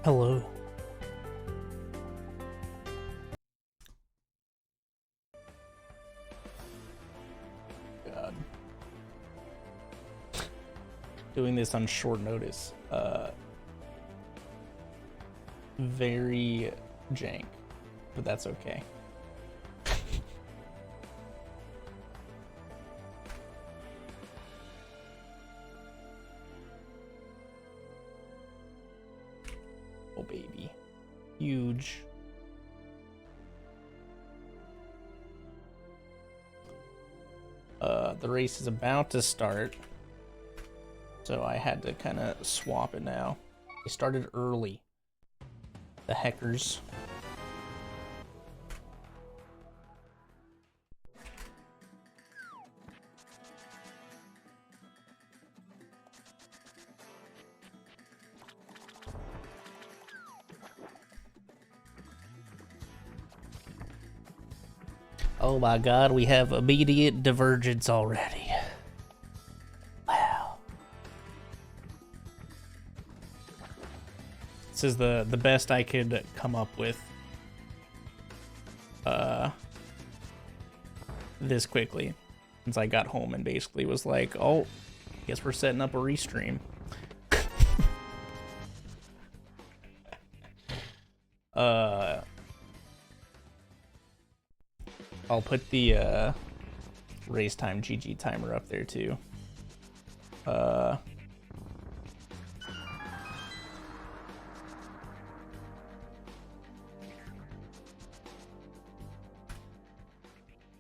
Hello. God. Doing this on short notice. Very jank, but that's okay. Oh baby, huge. The race is about to start, so I had to kind of swap it now. They started early. The heckers. Oh my god, we have immediate divergence already. Wow. This is the best I could come up with. This quickly. Since I got home and basically was like, oh, guess we're setting up a restream. I'll put the race time GG timer up there too.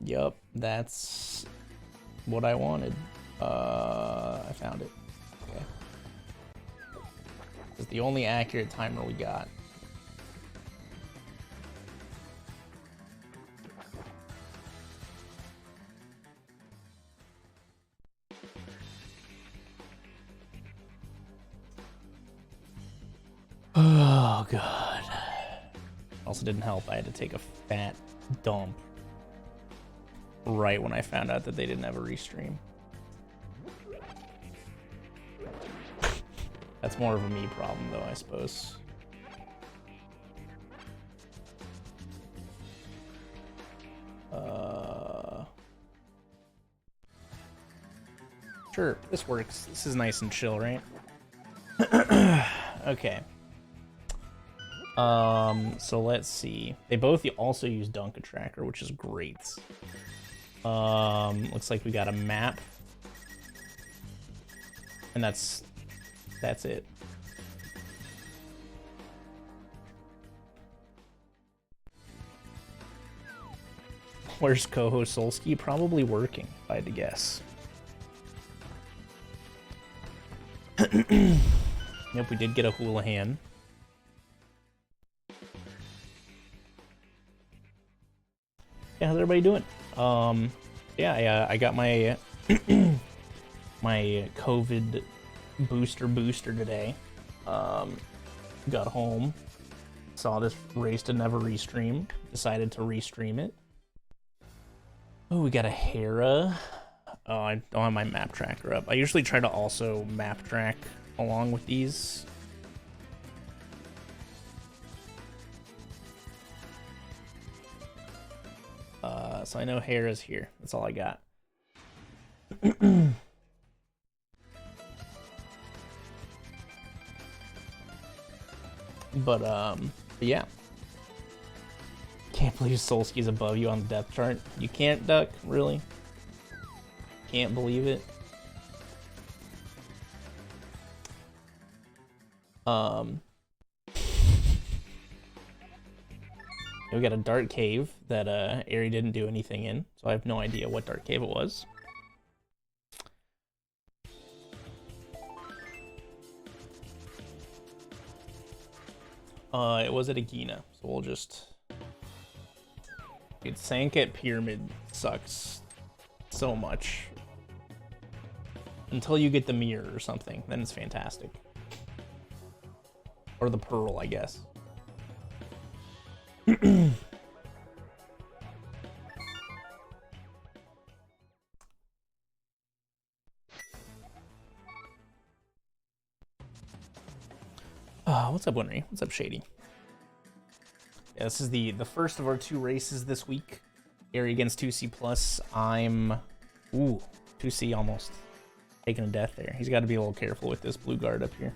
Yup, that's what I wanted. I found it. Okay. It's the only accurate timer we got. Oh god. Also didn't help. I had to take a fat dump right when I found out that they didn't have a restream. That's more of a me problem though, I suppose. Sure, this works. This is nice and chill, right? Okay. So let's see. They both also use Dunka Tracker, which is great. Looks like we got a map. And that's it. Where's co-host Solsky? Probably working, if I had to guess. Yep, we did get a Houlihan. Yeah, how's everybody doing? Yeah, I got my my COVID booster today. Got home, saw this race to never restream, decided to restream it. Oh, we got a Hera. Oh, I don't have my map tracker up. I usually try to also map track along with these. So I know Hera's here. That's all I got. But yeah. Can't believe Solsky's above you on the depth chart. You can't, Duck? Really? Can't believe it. We got a dark cave that Eri didn't do anything in, so I have no idea what dark cave it was. It was at Agina, so we'll just... Dude, Sanket Pyramid sucks so much. Until you get the mirror or something, then it's fantastic. Or the pearl, I guess. What's up, Winry? What's up, Shady? Yeah, this is the first of our 2 races this week. Gary against 2CPlus. I'm... Ooh, 2C almost taking a death there. He's got to be a little careful with this blue guard up here.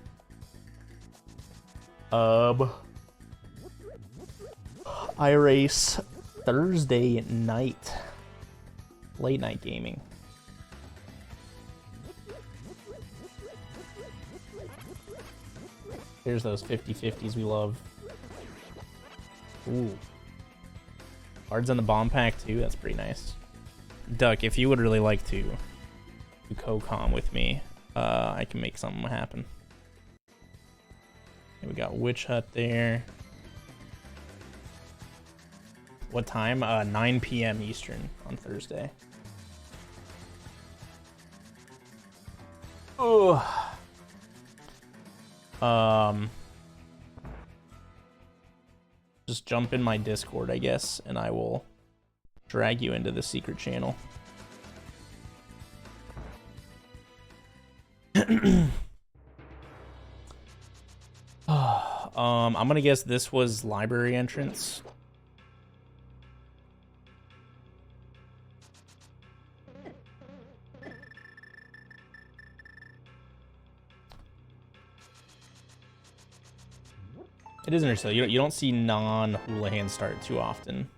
I race Thursday night. Late night gaming. There's those 50-50s we love. Ooh. Cards on the bomb pack too, that's pretty nice. Duck, if you would really like to co-com with me, I can make something happen. Okay, we got Witch Hut there. What time? 9 p.m. Eastern on Thursday. Oh. Just jump in my Discord, I guess, and I will drag you into the secret channel. I'm gonna guess this was library entrance. It is interesting. You don't see non-Houlihan start too often.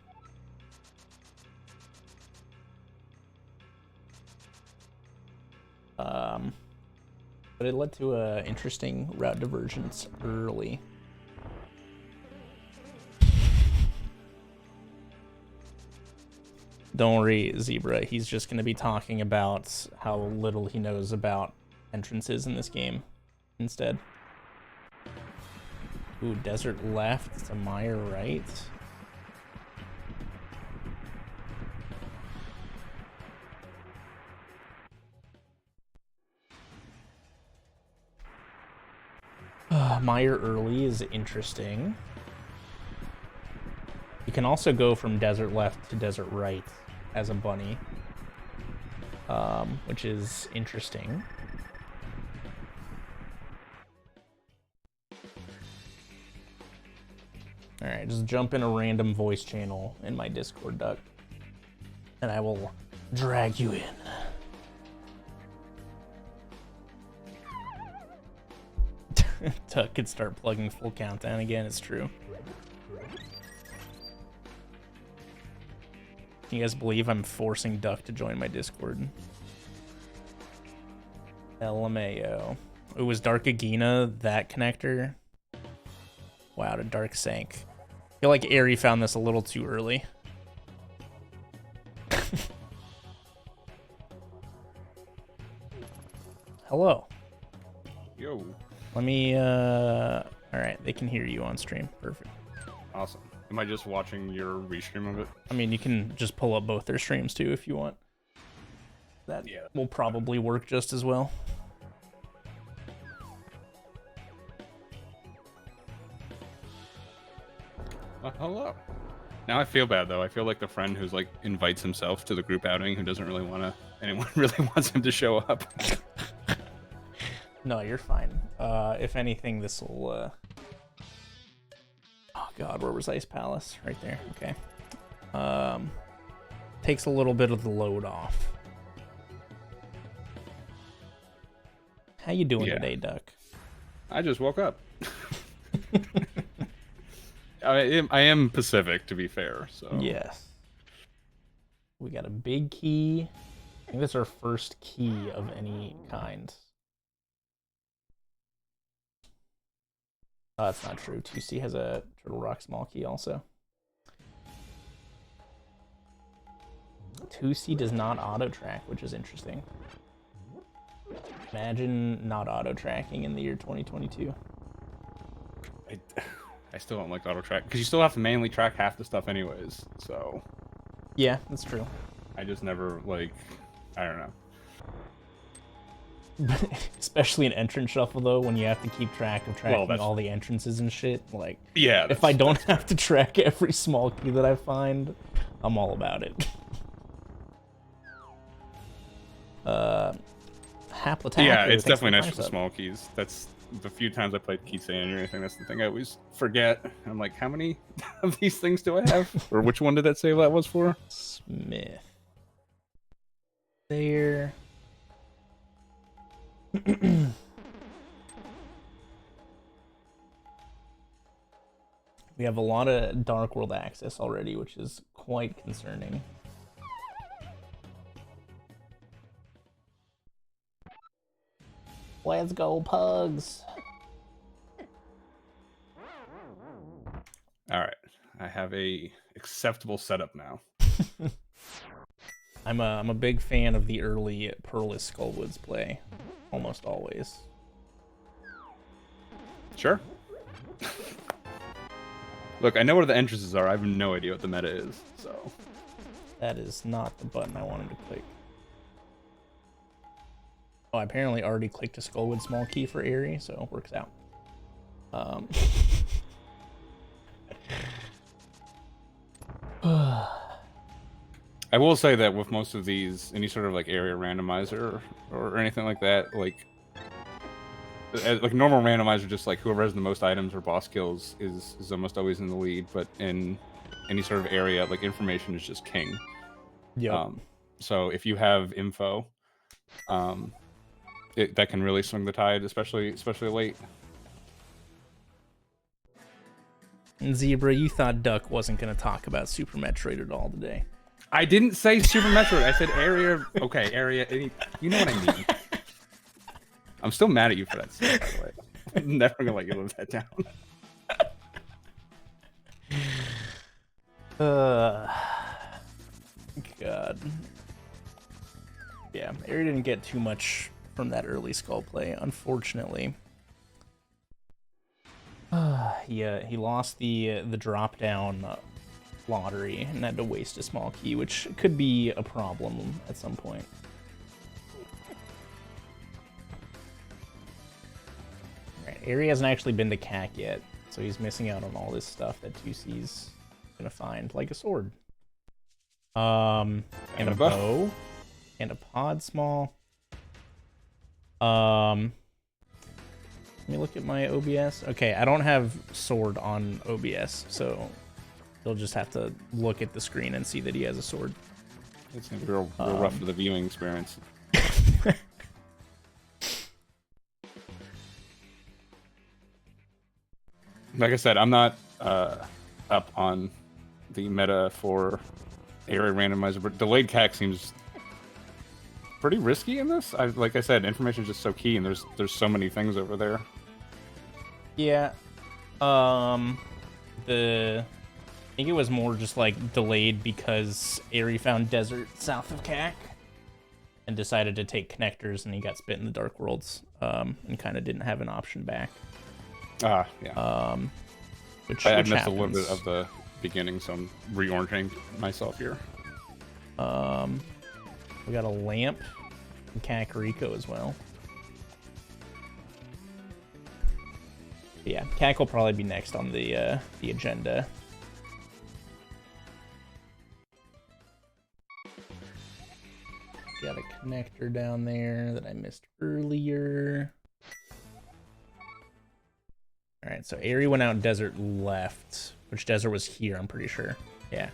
But it led to a interesting route divergence early. Don't worry, Zebra. He's just going to be talking about how little he knows about entrances in this game instead. Ooh, desert left to Meyer right. Meyer early is interesting. You can also go from desert left to desert right as a bunny, which is interesting. Alright, just jump in a random voice channel in my Discord, Duck, and I will drag you in. Duck could start plugging full countdown again, it's true. Can you guys believe I'm forcing Duck to join my Discord? LMAO. It was Dark Agina, that connector. Wow, to Dark Sank. I feel like Eri found this a little too early. Hello. Yo. Let me, alright, they can hear you on stream. Perfect. Awesome. Am I just watching your restream of it? I mean, you can just pull up both their streams too if you want. That will probably work just as well. Hello. Now I feel bad though. I feel like the friend who's like invites himself to the group outing who doesn't really want to. Anyone really wants him to show up. No, you're fine. If anything, this will. Oh God, where was Ice Palace? Right there. Okay. Takes a little bit of the load off. How you doing today, Duck? I just woke up. I am Pacific, to be fair. So yes. We got a big key. I think that's our first key of any kind. Oh, that's not true. 2C has a Turtle Rock small key also. 2C does not auto-track, which is interesting. Imagine not auto-tracking in the year 2022. I still don't like auto track because you still have to manually track half the stuff anyways. So yeah, that's true. I just never like, I don't know. Especially in entrance shuffle though, when you have to keep track of tracking all the entrances and shit. Like, yeah, if I don't have to track every small key that I find, I'm all about it. Haplatacker. Yeah, it's Thanks for definitely the nice prime for the sub. small keys. That's the few times I played Keysanity or anything. That's the thing I always forget. I'm like, how many of these things do I have? Or which one did that say that was for? Smith. There. We have a lot of Dark World access already, which is quite concerning. Let's go, Pugs. All right, I have a acceptable setup now. I'm a big fan of the early Pearlist Skullwoods play, almost always. Sure. Look, I know where the entrances are. I have no idea what the meta is, so. That is not the button I wanted to click. Oh, I apparently already clicked a Skullwood small key for Aerie, so it works out. I will say that with most of these, any sort of like area randomizer or anything like that, like normal randomizer, just like whoever has the most items or boss kills is almost always in the lead. But in any sort of area, like information is just king. Yeah. So if you have info, that can really swing the tide, especially late. And Zebra, you thought Duck wasn't going to talk about Super Metroid at all today. I didn't say Super Metroid. I said area. Okay, area. You know what I mean. I'm still mad at you for that stuff, by the way. I'm never gonna let you live that down. God. Yeah, Aerie didn't get too much from that early Skull play, unfortunately. Yeah, he lost the drop down lottery and had to waste a small key, which could be a problem at some point. Right, Aerie hasn't actually been to CAC yet, so he's missing out on all this stuff that 2C's gonna find, like a sword. And a bow. And a pod small. Let me look at my OBS. Okay, I don't have sword on OBS, so you'll just have to look at the screen and see that he has a sword. It's gonna be real rough for the viewing experience. Like I said, I'm not up on the meta for area randomizer, but delayed CAC seems pretty risky in this. Like I said, information is just so key, and there's so many things over there. Yeah. I think it was more just like delayed because Aerie found desert south of CAC and decided to take connectors, and he got spit in the Dark Worlds, and kind of didn't have an option back. Yeah. Which I missed happens. a little bit of the beginning, so I'm reorienting myself here. We got a lamp and Kakariko as well. Yeah, Kak will probably be next on the agenda. Got a connector down there that I missed earlier. All right, so Aerie went out desert left, which desert was here, I'm pretty sure. Yeah.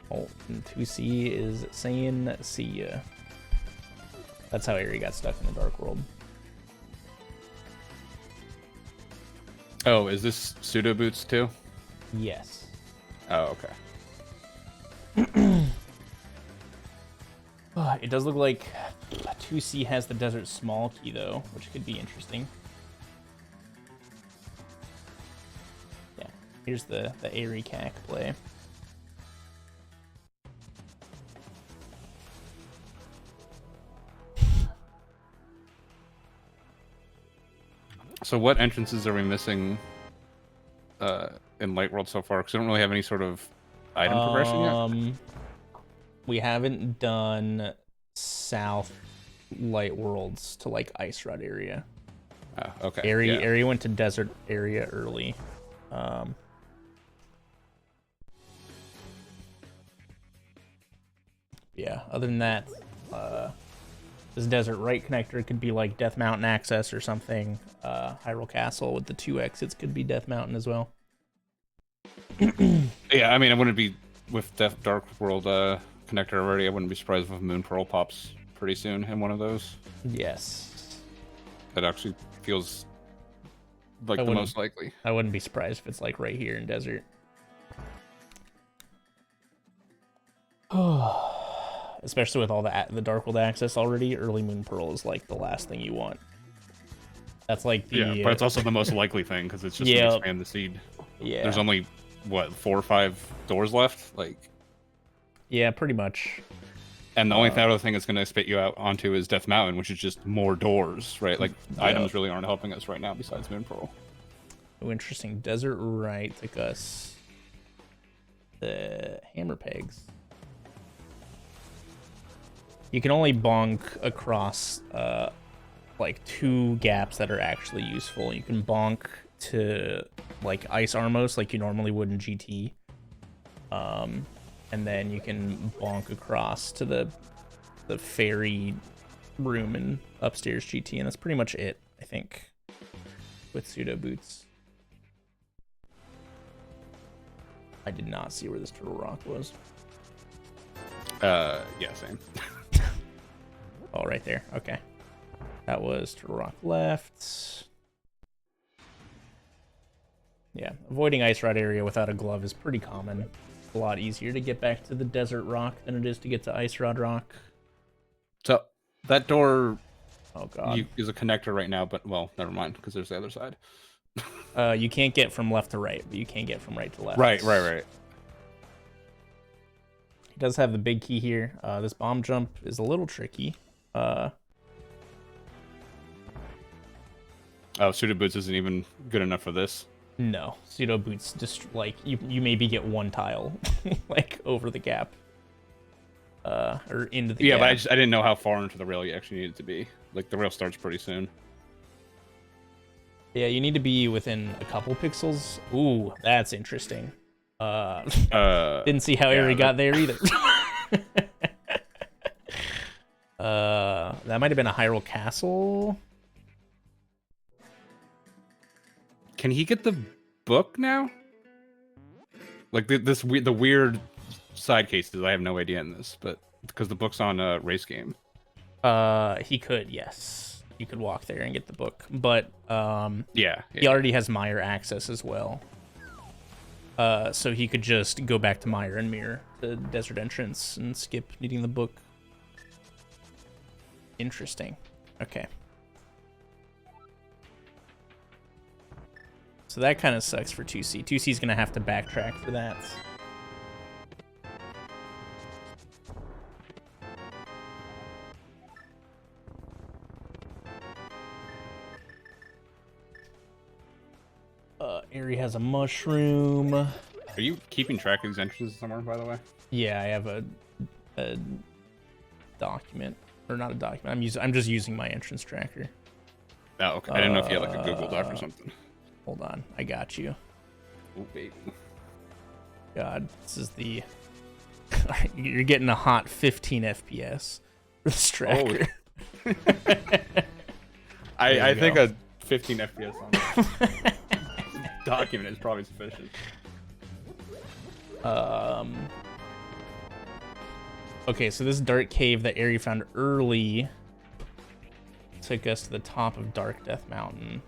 Oh, and 2C is saying see ya. That's how Aerie got stuck in the Dark World. Oh, is this Pseudo Boots too? Yes. Oh, okay. It does look like 2C has the desert small key though, which could be interesting. Yeah, here's the Aerie CAC play. So what entrances are we missing in Light World so far? Because I don't really have any sort of item progression yet. We haven't done South Light Worlds to like Ice Rod area. Okay. Aerie went to desert area early. Yeah, other than that, This desert right connector could be like Death Mountain access or something. Hyrule Castle with the 2 exits could be Death Mountain as well. Yeah, I mean, I wouldn't be with Dark World connector already. I wouldn't be surprised if Moon Pearl pops pretty soon in one of those. Yes. That actually feels like the most likely. I wouldn't be surprised if it's like right here in desert. Especially with all the Dark World access already, early Moon Pearl is like the last thing you want. That's like the... Yeah, but it's also the most likely thing, because it's just going to expand the seed. Yeah. There's only, what, 4 or 5 doors left? Like... Yeah, pretty much. And the only other thing it's going to spit you out onto is Death Mountain, which is just more doors, right? Like, items really aren't helping us right now besides Moon Pearl. Oh, interesting. Desert right took us the hammer pegs. You can only bonk across like 2 gaps that are actually useful. You can bonk to like Ice Armos like you normally would in GT. And then you can bonk across to the fairy room in upstairs GT, and that's pretty much it, I think, with Pseudo Boots. I did not see where this Turtle Rock was. Yeah, same. Oh, right there. Okay. That was Turtle Rock left. Yeah, avoiding Ice Rod area without a glove is pretty common. A lot easier to get back to the Desert Rock than it is to get to Ice Rod Rock. So, that door is a connector right now, but, well, never mind, because there's the other side. You can't get from left to right, but you can get from right to left. Right. He does have the big key here. This bomb jump is a little tricky. Oh, Pseudo Boots isn't even good enough for this. No, Pseudo Boots just like you maybe get 1 tile like over the gap. Or into the gap. But I didn't know how far into the rail you actually needed to be. Like, the rail starts pretty soon. Yeah, you need to be within a couple pixels. Ooh, that's interesting. Didn't see how Eri got there either. That might have been a Hyrule Castle. Can he get the book now? Like, the weird side cases, I have no idea in this, but because the book's on a race game. He could, yes. You could walk there and get the book, but he already has Meyer access as well. So he could just go back to Meyer and mirror the desert entrance and skip needing the book. Interesting. Okay. So that kind of sucks for 2C. 2C is going to have to backtrack for that. Eri has a mushroom. Are you keeping track of these entrances somewhere, by the way? Yeah, I have a document. Or not a document. I'm just using my entrance tracker. Oh, okay. I didn't know if you had like a Google Doc or something. Hold on. I got you. Oh, baby. God, this is the... You're getting a hot 15 FPS for this tracker. Oh. I think a 15 FPS on that document is probably sufficient. Okay, so this dark cave that Eri found early took us to the top of Dark Death Mountain.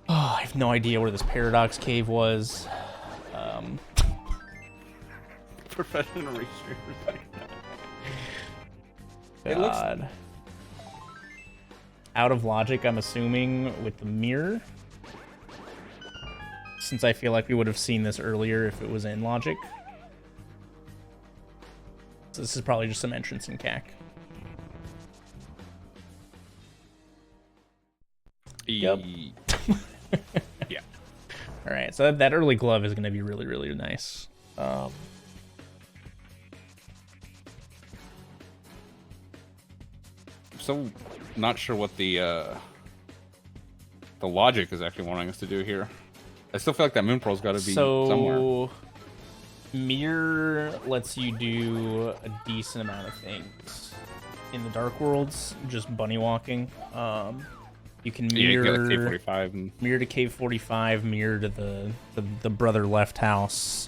Oh, I have no idea where this Paradox Cave was. Professional restreamers. God. Out of logic, I'm assuming, with the mirror. Since I feel like we would have seen this earlier if it was in logic. So this is probably just some entrance in CAC. Yep. Yeah. All right, so that early glove is going to be really, really nice. So, not sure what the logic is actually wanting us to do here. I still feel like that Moon Pearl's got to be somewhere. Mirror lets you do a decent amount of things. In the Dark Worlds, just bunny walking. You can mirror, you can like K45 and... mirror to Cave 45, mirror to the brother left house.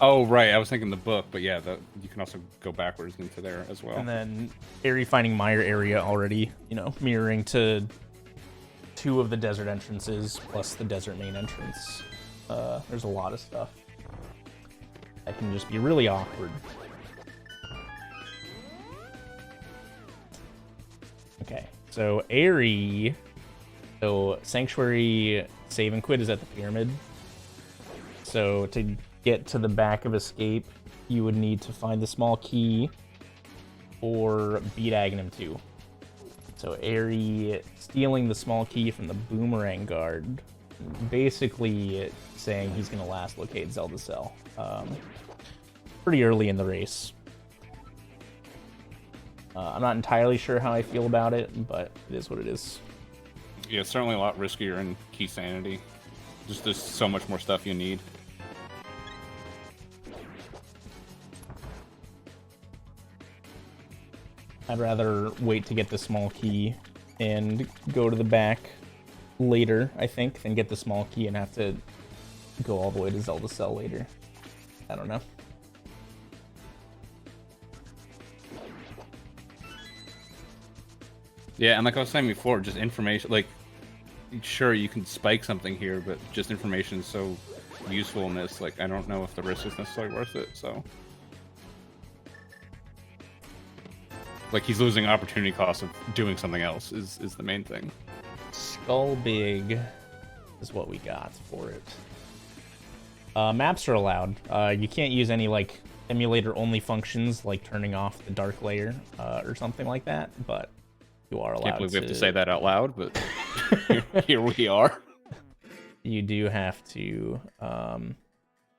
Oh, right. I was thinking the book, but yeah, you can also go backwards into there as well. And then Eri finding Mire area already, mirroring to 2 of the desert entrances plus the desert main entrance. There's a lot of stuff that can just be really awkward. Okay, so Eri, Sanctuary save and quit is at the pyramid. So to get to the back of Escape, you would need to find the small key or beat Aghanim 2. So Eri stealing the small key from the Boomerang Guard, basically saying he's going to last locate Zelda Cell. Pretty early in the race. I'm not entirely sure how I feel about it, but it is what it is. Yeah, it's certainly a lot riskier in Keysanity. Just there's so much more stuff you need. I'd rather wait to get the small key and go to the back later, I think, than get the small key and have to go all the way to Zelda Cell later. I don't know. Yeah, and like I was saying before, just information, like, sure, you can spike something here, but just information is so useful in this, like, I don't know if the risk is necessarily worth it, so. Like, he's losing opportunity cost of doing something else is the main thing. Skull Big is what we got for it. Maps are allowed. You can't use any, like, emulator-only functions, like turning off the dark layer or something like that, but you are allowed to... Can't believe we have to say that out loud, but here we are. You do have to...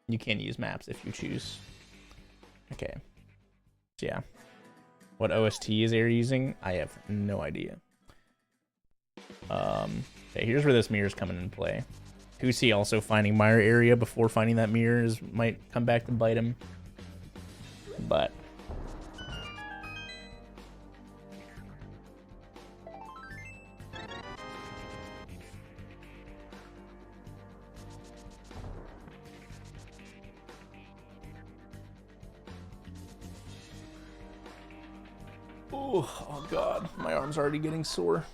you can use maps if you choose. Okay. So, yeah. What OST is Air using? I have no idea. Okay, here's where this mirror's coming into play. Husi also finding Mire area before finding that mirror might come back to bite him. But... oh god, my arm's already getting sore.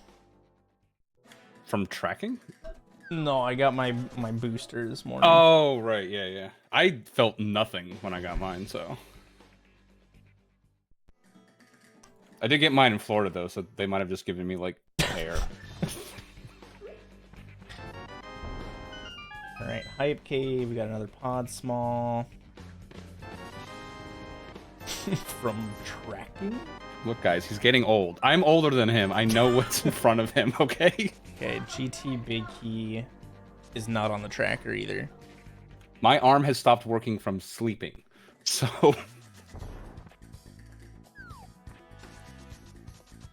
From tracking? No, I got my booster this morning. Oh, right, yeah. I felt nothing when I got mine, so. I did get mine in Florida, though, so they might have just given me, like, hair. Alright, Hype Cave, we got another pod small. From tracking? Look, guys, he's getting old. I'm older than him. I know what's in front of him, okay? Okay, GT Big Key is not on the tracker either. My arm has stopped working from sleeping, so...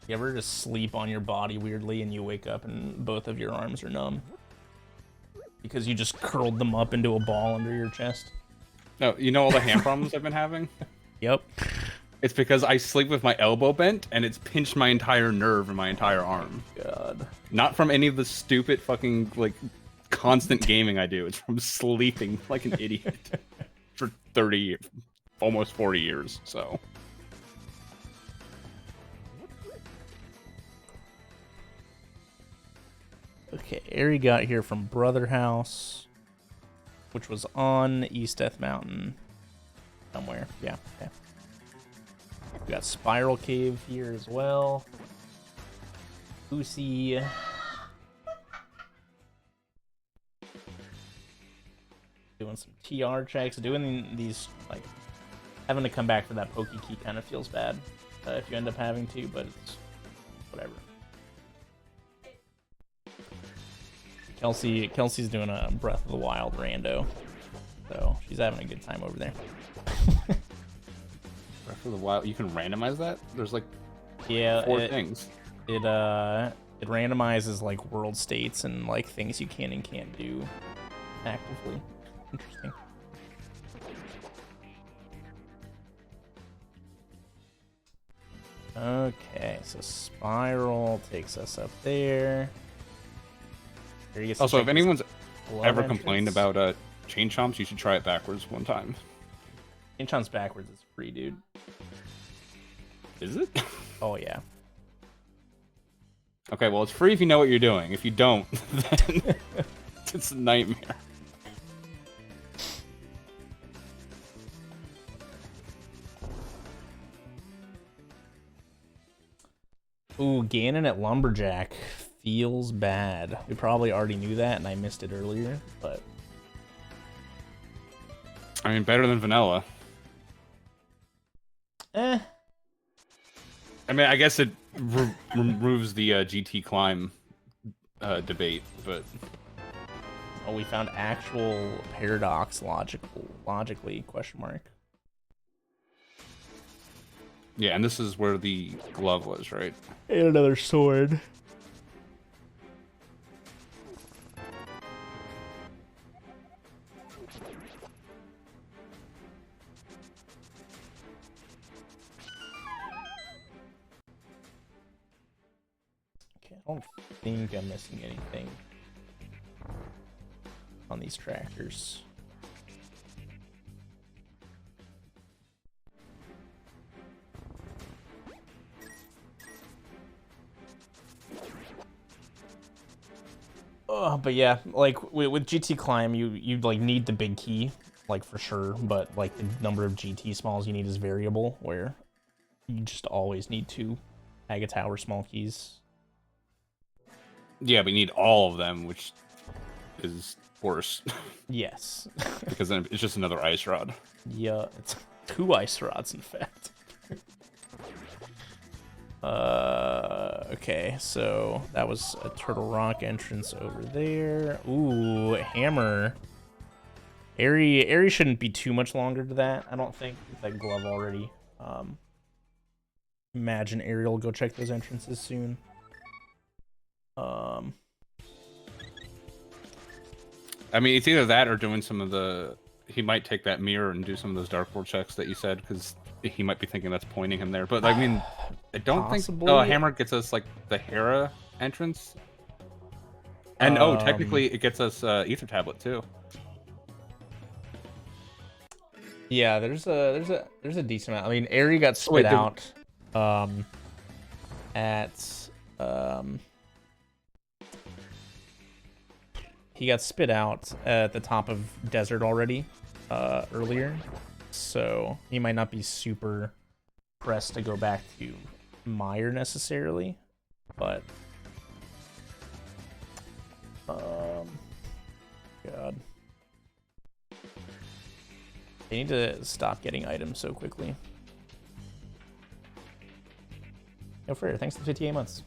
You ever just sleep on your body weirdly and you wake up and both of your arms are numb? Because you just curled them up into a ball under your chest? No, you know all the hand problems I've been having? Yep. It's because I sleep with my elbow bent, and it's pinched my entire nerve in my entire arm. God. Not from any of the stupid fucking, like, constant gaming I do. It's from sleeping like an idiot for 30 years, almost 40 years, so. Okay, Eri got here from Brother House, which was on East Death Mountain somewhere. Yeah, okay. We got Spiral Cave here as well. Lucy. Doing some TR checks, doing these, like, having to come back for that Pokey Key kind of feels bad if you end up having to, but it's whatever. Kelsey's doing a Breath of the Wild rando, so she's having a good time over there. Breath of the Wild, you can randomize that? There's like four things. It randomizes like world states and like things you can and can't do actively. Interesting. Okay, so Spiral takes us up there. Also, if anyone's ever entrance. complained about chain chomps, you should try it backwards one time. Chain chomps backwards is free, dude. Is it? Oh yeah. Okay, well, it's free if you know what you're doing. If you don't, then it's a nightmare. Ooh, Ganon at Lumberjack feels bad. We probably already knew that, and I missed it earlier, but... I mean, better than vanilla. Eh. I mean, I guess it removes the GT climb debate, but... Oh, we found actual paradox logically, question mark. Yeah, and this is where the glove was, right? And another sword. Okay, I don't think I'm missing anything on these trackers. But yeah, like with GT Climb, you like need the big key, like for sure. But like the number of GT smalls you need is variable, where you just always need 2 Aga Tower small keys. Yeah, we need all of them, which is worse. Yes. Because then it's just another ice rod. Yeah, it's 2 ice rods, in fact. Okay, so that was a Turtle Rock entrance over there. Ooh, hammer. Eri shouldn't be too much longer to that, I don't think, with that glove already. Imagine Eri will go check those entrances soon. I mean, it's either that or doing some of the... He might take that mirror and do some of those Dark World checks that you said, because he might be thinking that's pointing him there. But, I mean, I don't Possibly. think... Hammer gets us, like, the Hera entrance. And, technically, it gets us Ether Tablet, too. Yeah, there's a decent amount. I mean, Eri got spit out he got spit out at the top of Desert already earlier, so he might not be super pressed to go back to Mire necessarily, but God. They need to stop getting items so quickly. Yo, Frere, thanks for 58 months.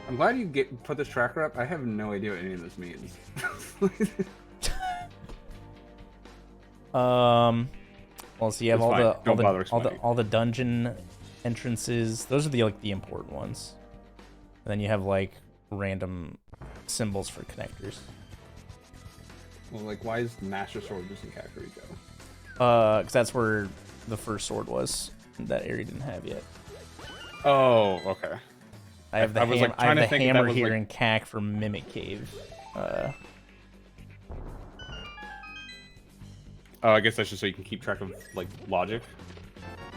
I'm glad you put this tracker up. I have no idea what any of this means. Well, so you have all the dungeon entrances. Those are the important ones. And then you have like random symbols for connectors. Well, like, why is Master Sword using Kakariko? Because that's where the first sword was that Eri didn't have yet. Oh, okay. I have the hammer here in CAC for Mimic Cave. Oh, I guess that's just so you can keep track of, like, logic?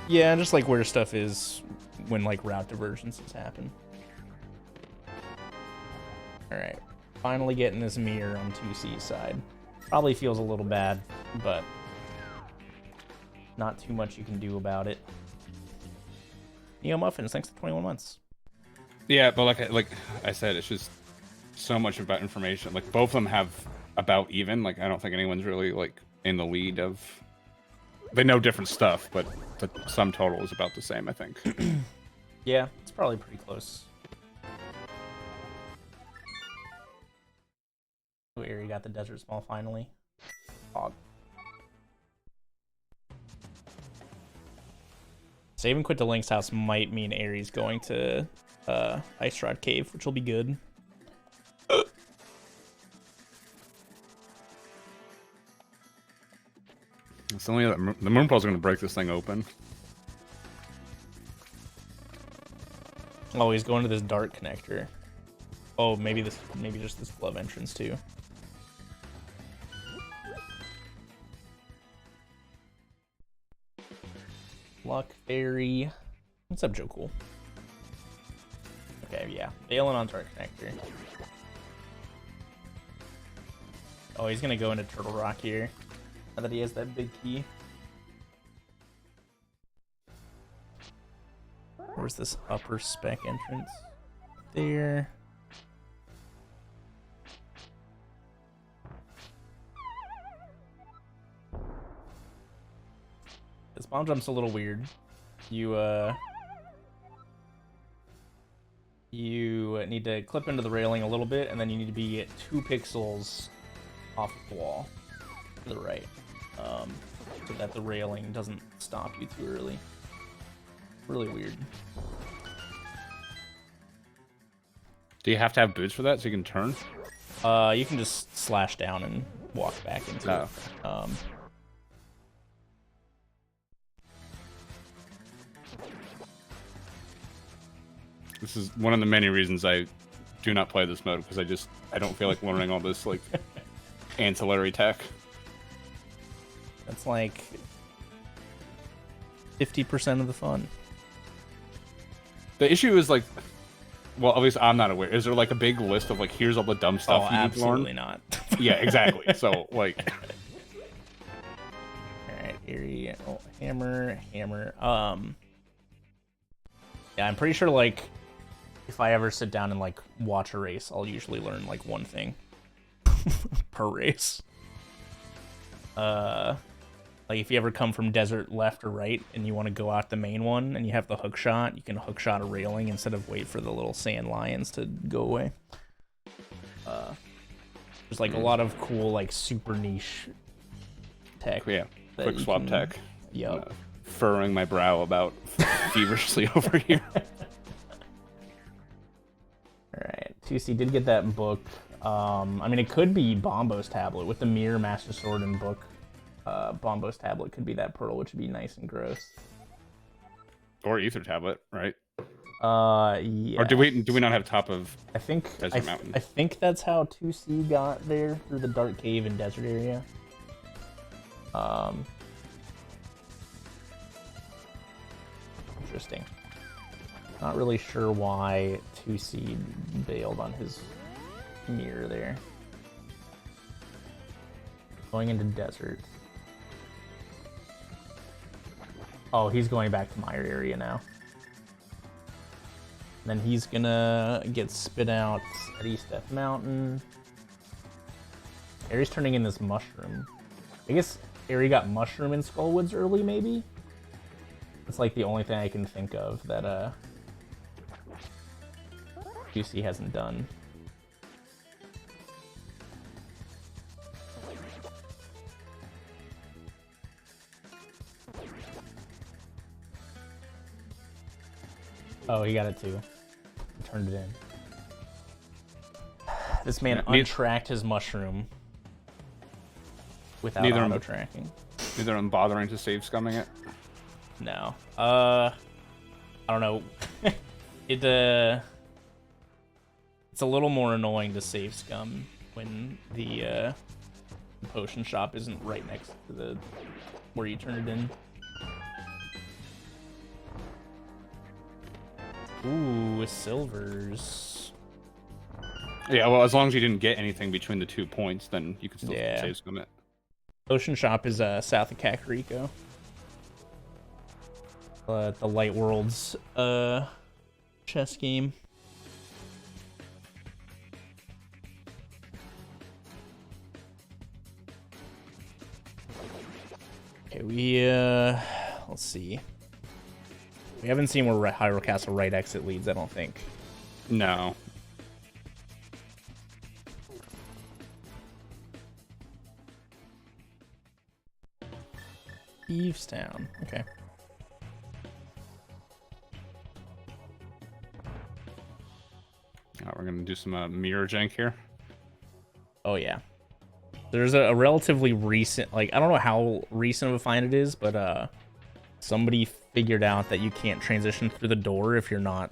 Yeah, just like where stuff is when, like, route divergences happen. Alright. Finally getting this mirror on 2C's side. Probably feels a little bad, but not too much you can do about it. Neo Muffins, thanks for 21 months. Yeah, but like I said, it's just so much about information. Like, both of them have about even. Like, I don't think anyone's really, like, in the lead of... They know different stuff, but the sum total is about the same, I think. Yeah, it's probably pretty close. Oh, Eri got the Desert Small finally. Hog. Save and quit to Link's house might mean Eri's going to Ice Rod Cave, which will be good. It's only that the Moonpaw's are gonna break this thing open. Oh, he's going to this dart connector. Oh, maybe just this glove entrance too. Luck Fairy. What's up, Joe Cool? Okay, yeah. Bailing on dart connector. Oh, he's gonna go into Turtle Rock here. Now that he has that big key. Where's this upper spec entrance? There. This bomb jump's a little weird. You need to clip into the railing a little bit, and then you need to be at 2 pixels off the wall to the right, so that the railing doesn't stop you too early. Really weird. Do you have to have boots for that so you can turn? You can just slash down and walk back into it. This is one of the many reasons I do not play this mode, because I don't feel like learning all this like ancillary tech. That's like 50% of the fun. The issue is like, well, at least I'm not aware. Is there like a big list of like, here's all the dumb stuff you need to learn? Absolutely not. Yeah, exactly. So like, all right, Eerie, oh, hammer. Yeah, I'm pretty sure like if I ever sit down and like watch a race, I'll usually learn like one thing per race. Like if you ever come from desert left or right and you want to go out the main one and you have the hook shot, you can hook shot a railing instead of wait for the little sand lions to go away. There's like a lot of cool like super niche tech. yeah, quick swap tech. Yep. Furrowing my brow about feverishly over here. Alright, 2C did get that book. I mean, it could be Bombo's tablet. With the Mirror, Master Sword, and book, Bombo's tablet could be that pearl, which would be nice and gross. Or Ether tablet, right? Yeah. Or do we not have top of Desert Mountain? I think that's how 2C got there, through the dark cave and desert area. Interesting. Not really sure why 2C bailed on his mirror there. Going into desert. Oh, he's going back to my area now. Then he's gonna get spit out at East Death Mountain. Aries turning in this mushroom. I guess Aries got mushroom in Skullwoods early, maybe? It's like the only thing I can think of that QC hasn't done. Oh, he got it too. He turned it in. This man untracked his mushroom without auto tracking. Neither I'm bothering to save scumming it. No. I don't know. It's a little more annoying to save scum when the potion shop isn't right next to the where you turn it in. Ooh, silvers. Yeah, well, as long as you didn't get anything between the 2 points, then you can still save scum it. Potion shop is south of Kakariko. The Light Worlds chess game. Okay, let's see. We haven't seen where Hyrule Castle right exit leads, I don't think. No. Thieves Town. Okay. We're gonna do some mirror jank here. Oh yeah. there's a relatively recent, like, I don't know how recent of a find it is, but somebody figured out that you can't transition through the door if you're not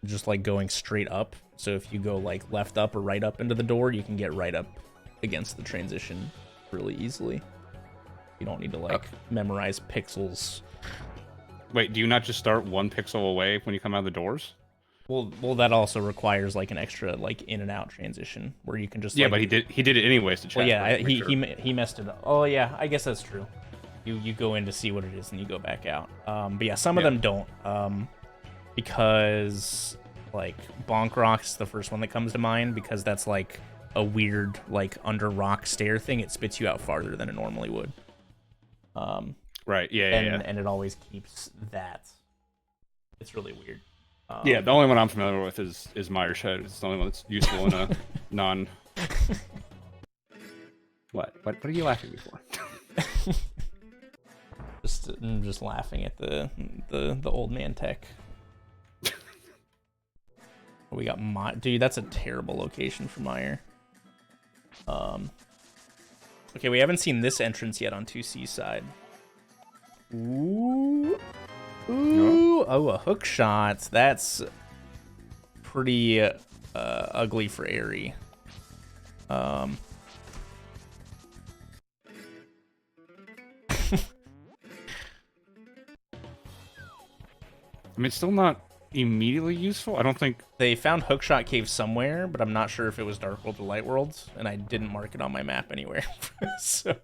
just like going straight up. So if you go like left up or right up into the door, you can get right up against the transition really easily. You don't need to like memorize pixels. Wait, do you not just start 1 pixel away when you come out of the doors? Well, that also requires like an extra like in and out transition where you can just yeah, like, but he did it anyways to check. well, yeah, he messed it up. Oh yeah, I guess that's true. You go in to see what it is and you go back out. But yeah, some of them don't. Because like Bonk Rock's the first one that comes to mind, because that's like a weird like under rock stair thing. It spits you out farther than it normally would. Right. Yeah. And it always keeps that. It's really weird. Yeah, the only one I'm familiar with is Myers Shed. It's the only one that's useful in a non. What are you laughing for? Just laughing at the old man tech. We got dude, that's a terrible location for Meyer. Okay, we haven't seen this entrance yet on 2C's side. Ooh. Ooh. Oh, a hook shot. That's pretty ugly for Airy. I mean, it's still not immediately useful. I don't think they found Hookshot Cave somewhere, but I'm not sure if it was Dark World or Light Worlds, and I didn't mark it on my map anywhere. So,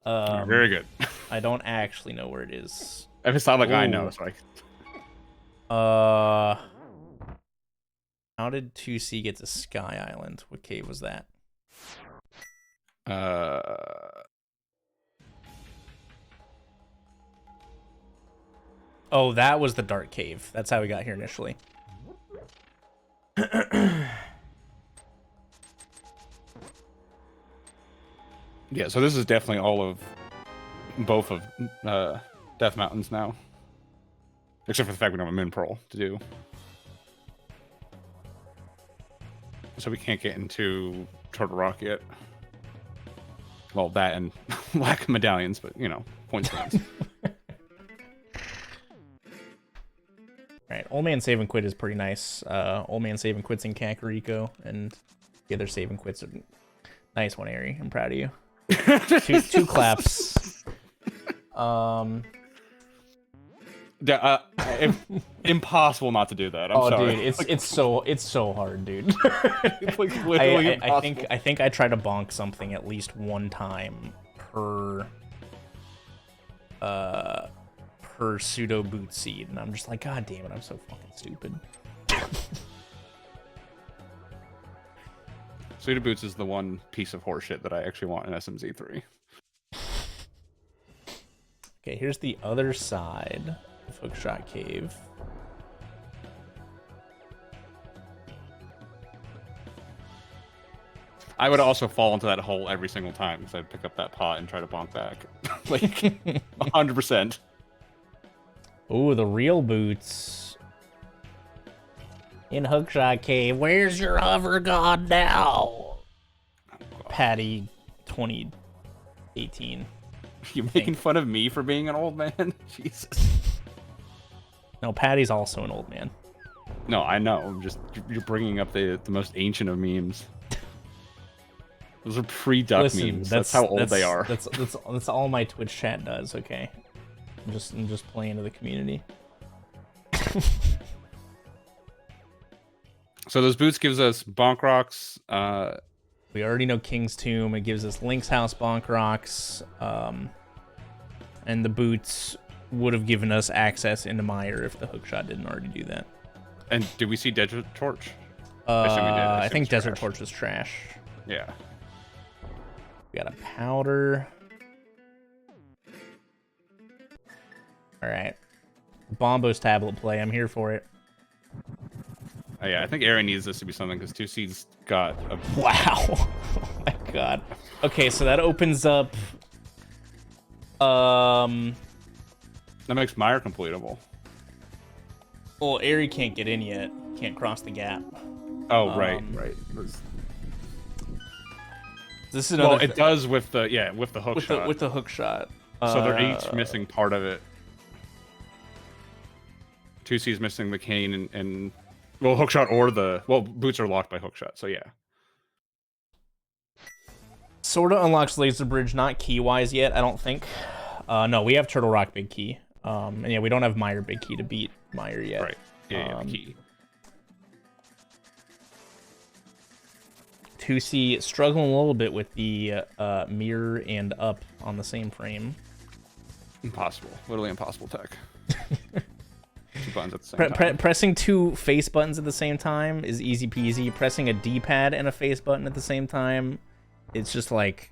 very good. I don't actually know where it is. If it's not like I know, it's like. How did 2C get to Sky Island? What cave was that? Oh, that was the Dark Cave. That's how we got here initially. Yeah, so this is definitely all of both of Death Mountains now. Except for the fact we don't have a min pearl to do. So we can't get into Turtle Rock yet. Well, that and lack of medallions, but, you know, point stands. Alright, Old Man Save and Quit is pretty nice. Old Man Save and Quit's in Kakariko, and the other Save and Quits are nice one, Ari. I'm proud of you. two claps. Impossible not to do that. I'm sorry. Dude, it's so hard, dude. It's like literally impossible. I think I try to bonk something at least one time per pseudo boot seed, and I'm just like, God damn it, I'm so fucking stupid. Pseudo Boots is the one piece of horseshit that I actually want in SMZ3. Okay, here's the other side of Hookshot Cave. I would also fall into that hole every single time because I'd pick up that pot and try to bonk back. Like, 100%. Ooh, the real boots. In Hookshot Cave, where's your hover god now? Oh, Patty 2018. You're making fun of me for being an old man? Jesus. No, Patty's also an old man. No, I know. I'm just, you're bringing up the most ancient of memes. Those are pre-duck memes. That's how old they are. That's all my Twitch chat does. Okay, I'm just playing to the community. So those boots gives us bonk rocks. We already know King's Tomb. It gives us Link's House bonk rocks. And the boots would have given us access into Meyer if the hookshot didn't already do that. And did we see Desert Torch? I think Desert Torch was trash. Yeah. We got a powder. All right. Bombo's tablet play. I'm here for it. Oh, yeah, I think Aaron needs this to be something because 2C's got a... Wow. Oh my god. Okay, so that opens up... That makes Meyer completable. Well, Airy can't get in yet. Can't cross the gap. Oh, right. This is another. Well, it does with the hook shot. With the hook shot. So they're each missing part of it. 2C is missing the cane and well, hookshot or the boots are locked by hookshot. So yeah. Sorta unlocks laser bridge, not key wise yet. I don't think. No, we have Turtle Rock big key. And yeah, we don't have Meyer big key to beat Meyer yet. Right. Yeah, the key. 2C struggling a little bit with the mirror and up on the same frame. Impossible. Literally impossible tech. Two buttons at the same time. Pressing two face buttons at the same time is easy peasy. Pressing a D-pad and a face button at the same time, it's just like,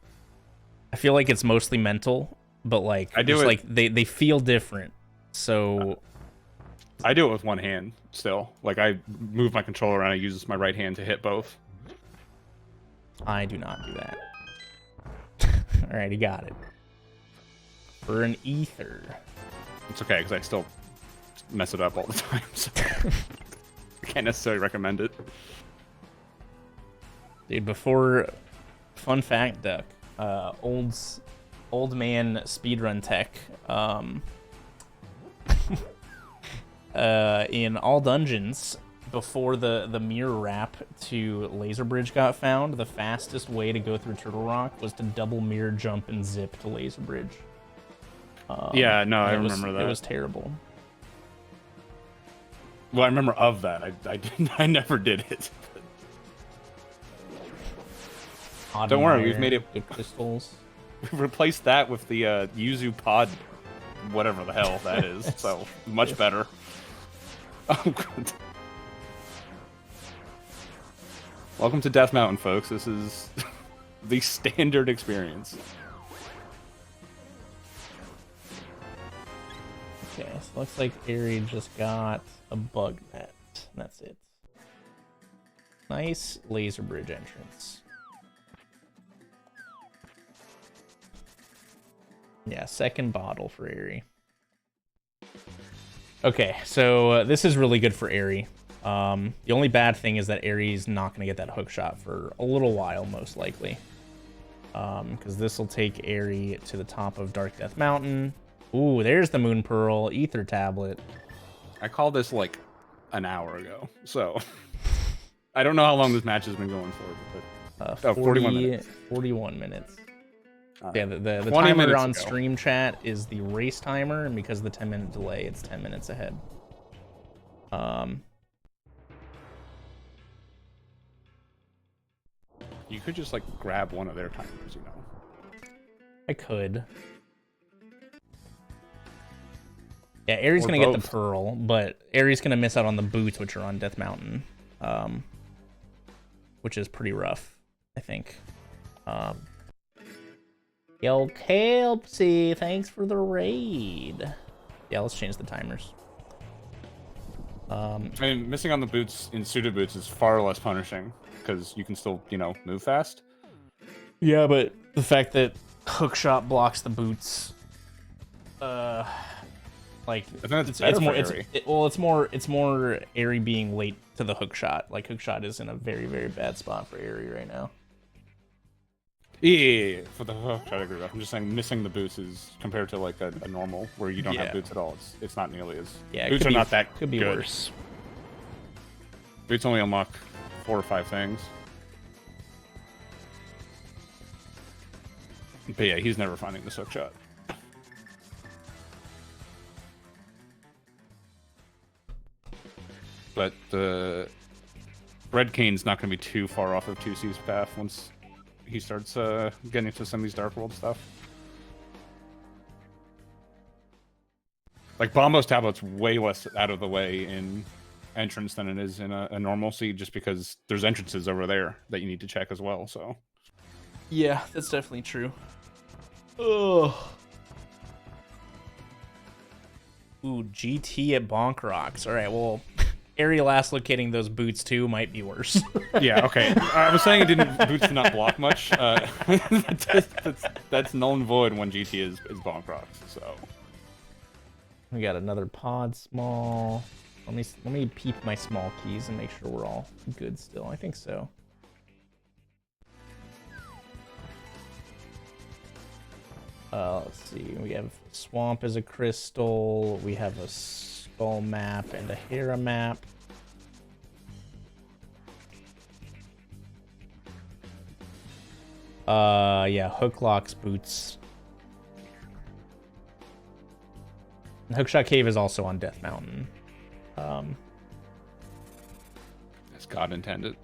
I feel like it's mostly mental, but like, they feel different. So I do it with one hand still. Like I move my controller and I use my right hand to hit both. I do not do that. All right, he got it. For an ether. It's okay, because I still mess it up all the time, so I can't necessarily recommend it. Dude, before... Fun fact, Duck. Old man speedrun tech. In all dungeons... Before the mirror wrap to Laser Bridge got found, the fastest way to go through Turtle Rock was to double mirror jump and zip to Laser Bridge. Yeah, no, I remember that. It was terrible. Well, I remember of that. I never did it. Don't worry, we've made it. Good crystals. We've replaced that with the Yuzu Pod, whatever the hell that is. So much better. Oh, good. Welcome to Death Mountain, folks. This is the standard experience. Okay, so looks like Eri just got a bug net. That's it. Nice laser bridge entrance. Yeah, second bottle for Eri. Okay, so this is really good for Eri. The only bad thing is that Eri's not going to get that hook shot for a little while, most likely. Because this will take Eri to the top of Dark Death Mountain. Ooh, there's the Moon Pearl Ether Tablet. I called this like an hour ago, so I don't know how long this match has been going for. But 41 minutes. 41 minutes. Yeah, the timer on stream chat is the race timer, and because of the 10-minute delay, it's 10 minutes ahead. You could just like grab one of their timers, you know. I could. Yeah, Eri's gonna get the Pearl, but Eri's gonna miss out on the boots, which are on Death Mountain, which is pretty rough, I think. Yo, Kelpsy, thanks for the raid. Yeah, let's change the timers. I mean, missing on the boots in Pseudo Boots is far less punishing, because you can still, you know, move fast. Yeah, but the fact that hookshot blocks the boots, like it's more Eri being late to the hookshot. Like hookshot is in a very, very bad spot for Eri right now. Yeah, for the hookshot, I agree with. I'm just saying missing the boots is compared to like a normal where you don't have boots at all. It's not nearly as boots are not that could be good. Worse. Boots only unlock 4 or 5 things. But yeah, he's never finding this hookshot. But the Red Cane's not going to be too far off of 2C's path once he starts getting into some of these Dark World stuff. Like, Bombo's Tablet's way less out of the way in entrance than it is in a normal seed, just because there's entrances over there that you need to check as well, so. Yeah, that's definitely true. Ugh. Ooh, GT at Bonk Rocks. All right, well, Eri last locating those boots too might be worse. Yeah, okay. I was saying boots did not block much. That's null and void when GT is Bonk Rocks, so. We got another pod small. Let me peep my small keys and make sure we're all good still. I think so. Let's see. We have swamp as a crystal. We have a skull map and a Hera map. Yeah, Hooklocks boots. And Hookshot Cave is also on Death Mountain. As God intended.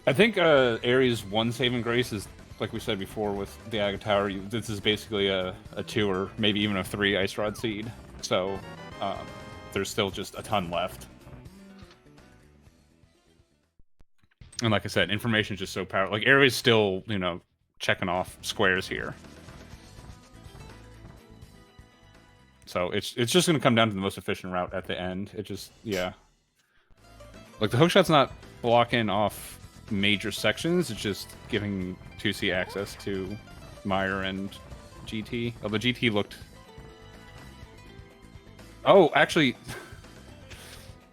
I think Ares' one saving grace is, like we said before with the Aga Tower, this is basically a 2 or maybe even a 3 Ice Rod seed. So there's still just a ton left. And like I said, information is just so powerful. Like, Ares still, you know, checking off squares here. So it's just going to come down to the most efficient route at the end. It just, yeah. Like, the hookshot's not blocking off major sections, it's just giving 2C access to Meyer and GT. Oh, the GT looked... Oh, actually...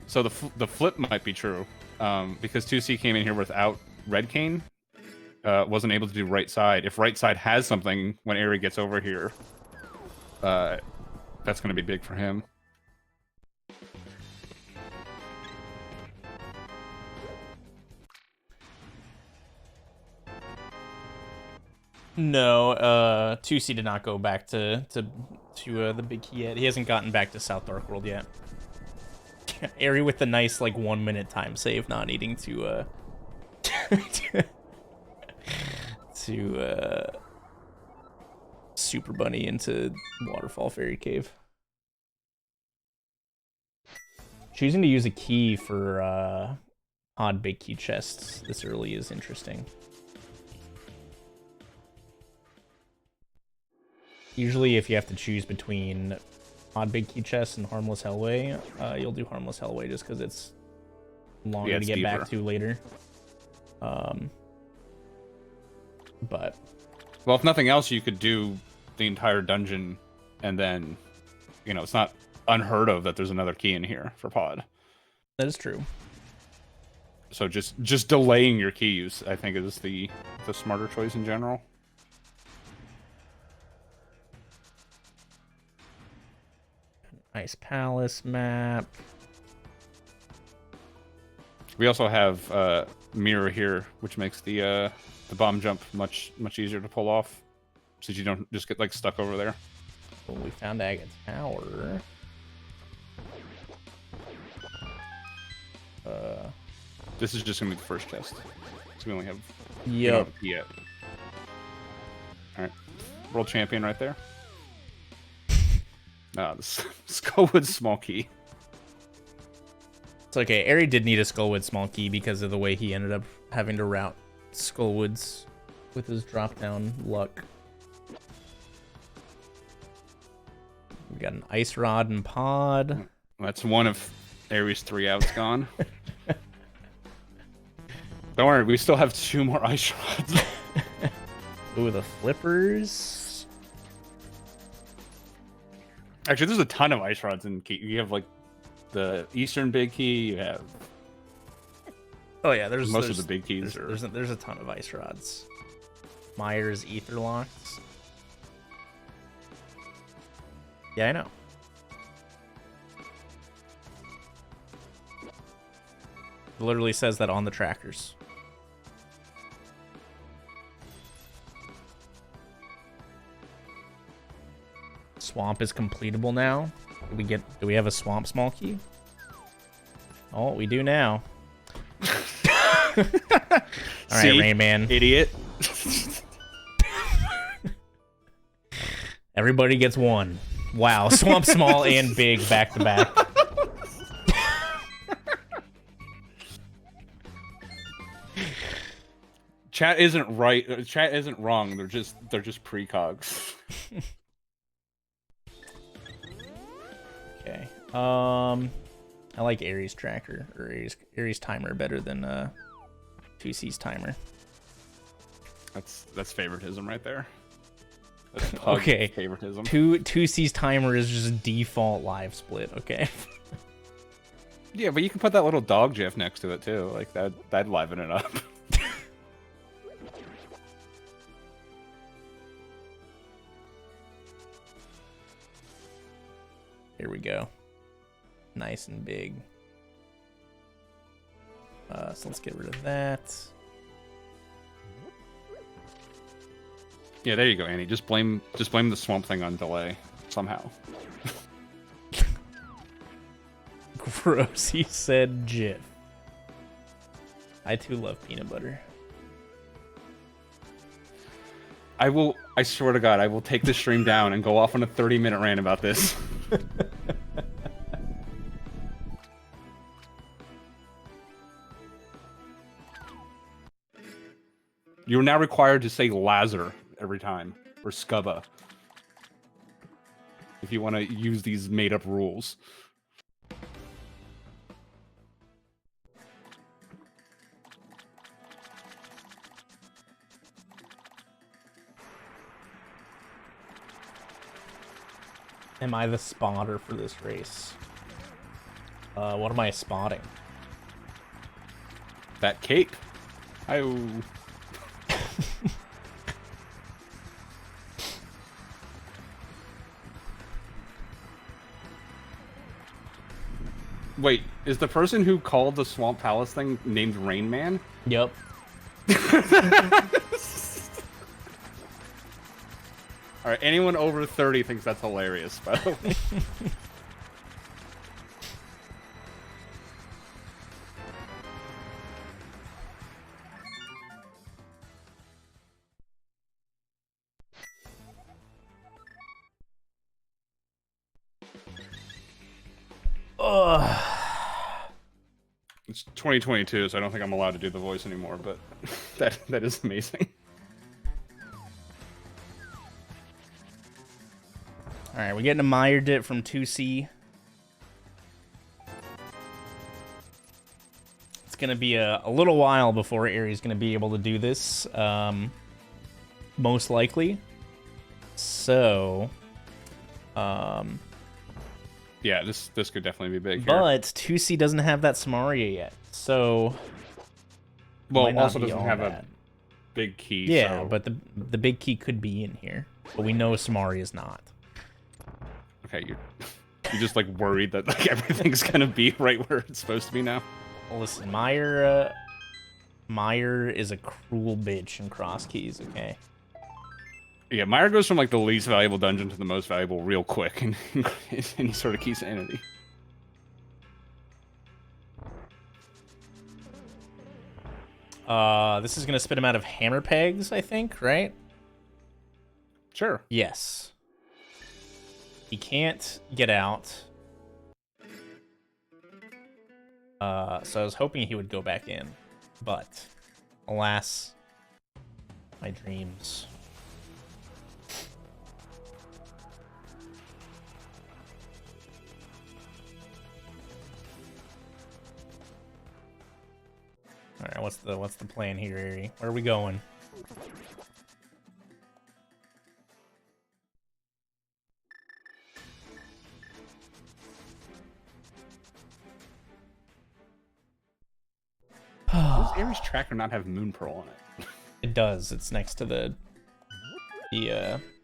So the flip might be true. Because 2C came in here without Red Cane. Wasn't able to do right side. If right side has something when Aerie gets over here, that's going to be big for him. No, 2C did not go back to the big key yet. He hasn't gotten back to South Dark World yet. Aerie with the nice, like, 1 minute time save, not needing to Super Bunny into Waterfall Fairy Cave. Choosing to use a key for odd big key chests this early is interesting. Usually, if you have to choose between odd big key chests and Harmless Hellway, you'll do Harmless Hellway just because it's longer to get back to later. But well, if nothing else, you could do the entire dungeon, and then, you know, it's not unheard of that there's another key in here for pod. That is true. So just delaying your key use, I think, is the smarter choice in general. Ice Palace map. We also have mirror here, which makes the bomb jump much easier to pull off, so you don't just get like stuck over there. Well, we found Aga Tower. This is just gonna be the first chest, so we only have yep. Yet. All right, world champion right there. The Skullwood small key. It's okay. Aerie did need a Skullwood small key because of the way he ended up having to route Skullwoods with his drop down luck. We got an Ice Rod and Pod. That's one of Aerie's 3 outs gone. Don't worry, we still have 2 more Ice Rods. Ooh, the flippers. Actually, there's a ton of Ice Rods in key. You have like the Eastern big key. You have. Oh yeah, there's most of the big keys. There's a ton of Ice Rods. Myers Ether Locks. Yeah, I know. It literally says that on the trackers. Swamp is completable now. Do we have a swamp small key? Oh, we do now. All right, Rain Man. Idiot. Everybody gets one. Wow, swamp small and big back to back. Chat isn't right. Chat isn't wrong. They're just precogs. Okay. I like Aries tracker or Aries timer better than 2C's timer. That's favoritism right there. That's okay. Favoritism. 2C's timer is just default live split. Okay. Yeah, but you can put that little dog gif next to it too. Like that'd liven it up. Here we go. Nice and big. So let's get rid of that. Yeah, there you go, Annie. Just blame the Swamp Thing on delay somehow. Gross, he said Jif. I too love peanut butter. I swear to God, I will take this stream down and go off on a 30-minute rant about this. You're now required to say Lazar every time, or Scubba, if you want to use these made-up rules. Am I the spotter for this race? What am I spotting? That cape. Oh. Wait, is the person who called the Swamp Palace thing named Rain Man? Yep. Alright, anyone over 30 thinks that's hilarious, by the way. It's 2022, so I don't think I'm allowed to do the voice anymore, but that is amazing. Alright, we're getting a Meyer dip from 2C. It's going to be a little while before Aries going to be able to do this, most likely. So, yeah, this could definitely be big here. But 2C doesn't have that Samaria yet, so... Well, also doesn't have a big key, yeah, so... but the big key could be in here. But we know Samaria is not. Okay, you're just, like, worried that, like, everything's gonna be right where it's supposed to be now? Well, listen, Meyer is a cruel bitch in CrossKeys, okay? Yeah, Meyer goes from, like, the least valuable dungeon to the most valuable real quick in any sort of Keysanity. This is gonna spit him out of hammer pegs, I think, right? Sure. Yes. He can't get out. So I was hoping he would go back in, but alas, my dreams. All right, what's the plan here, Ari? Where are we going? Does Aries Tracker not have Moon Pearl on it? It does. It's next to the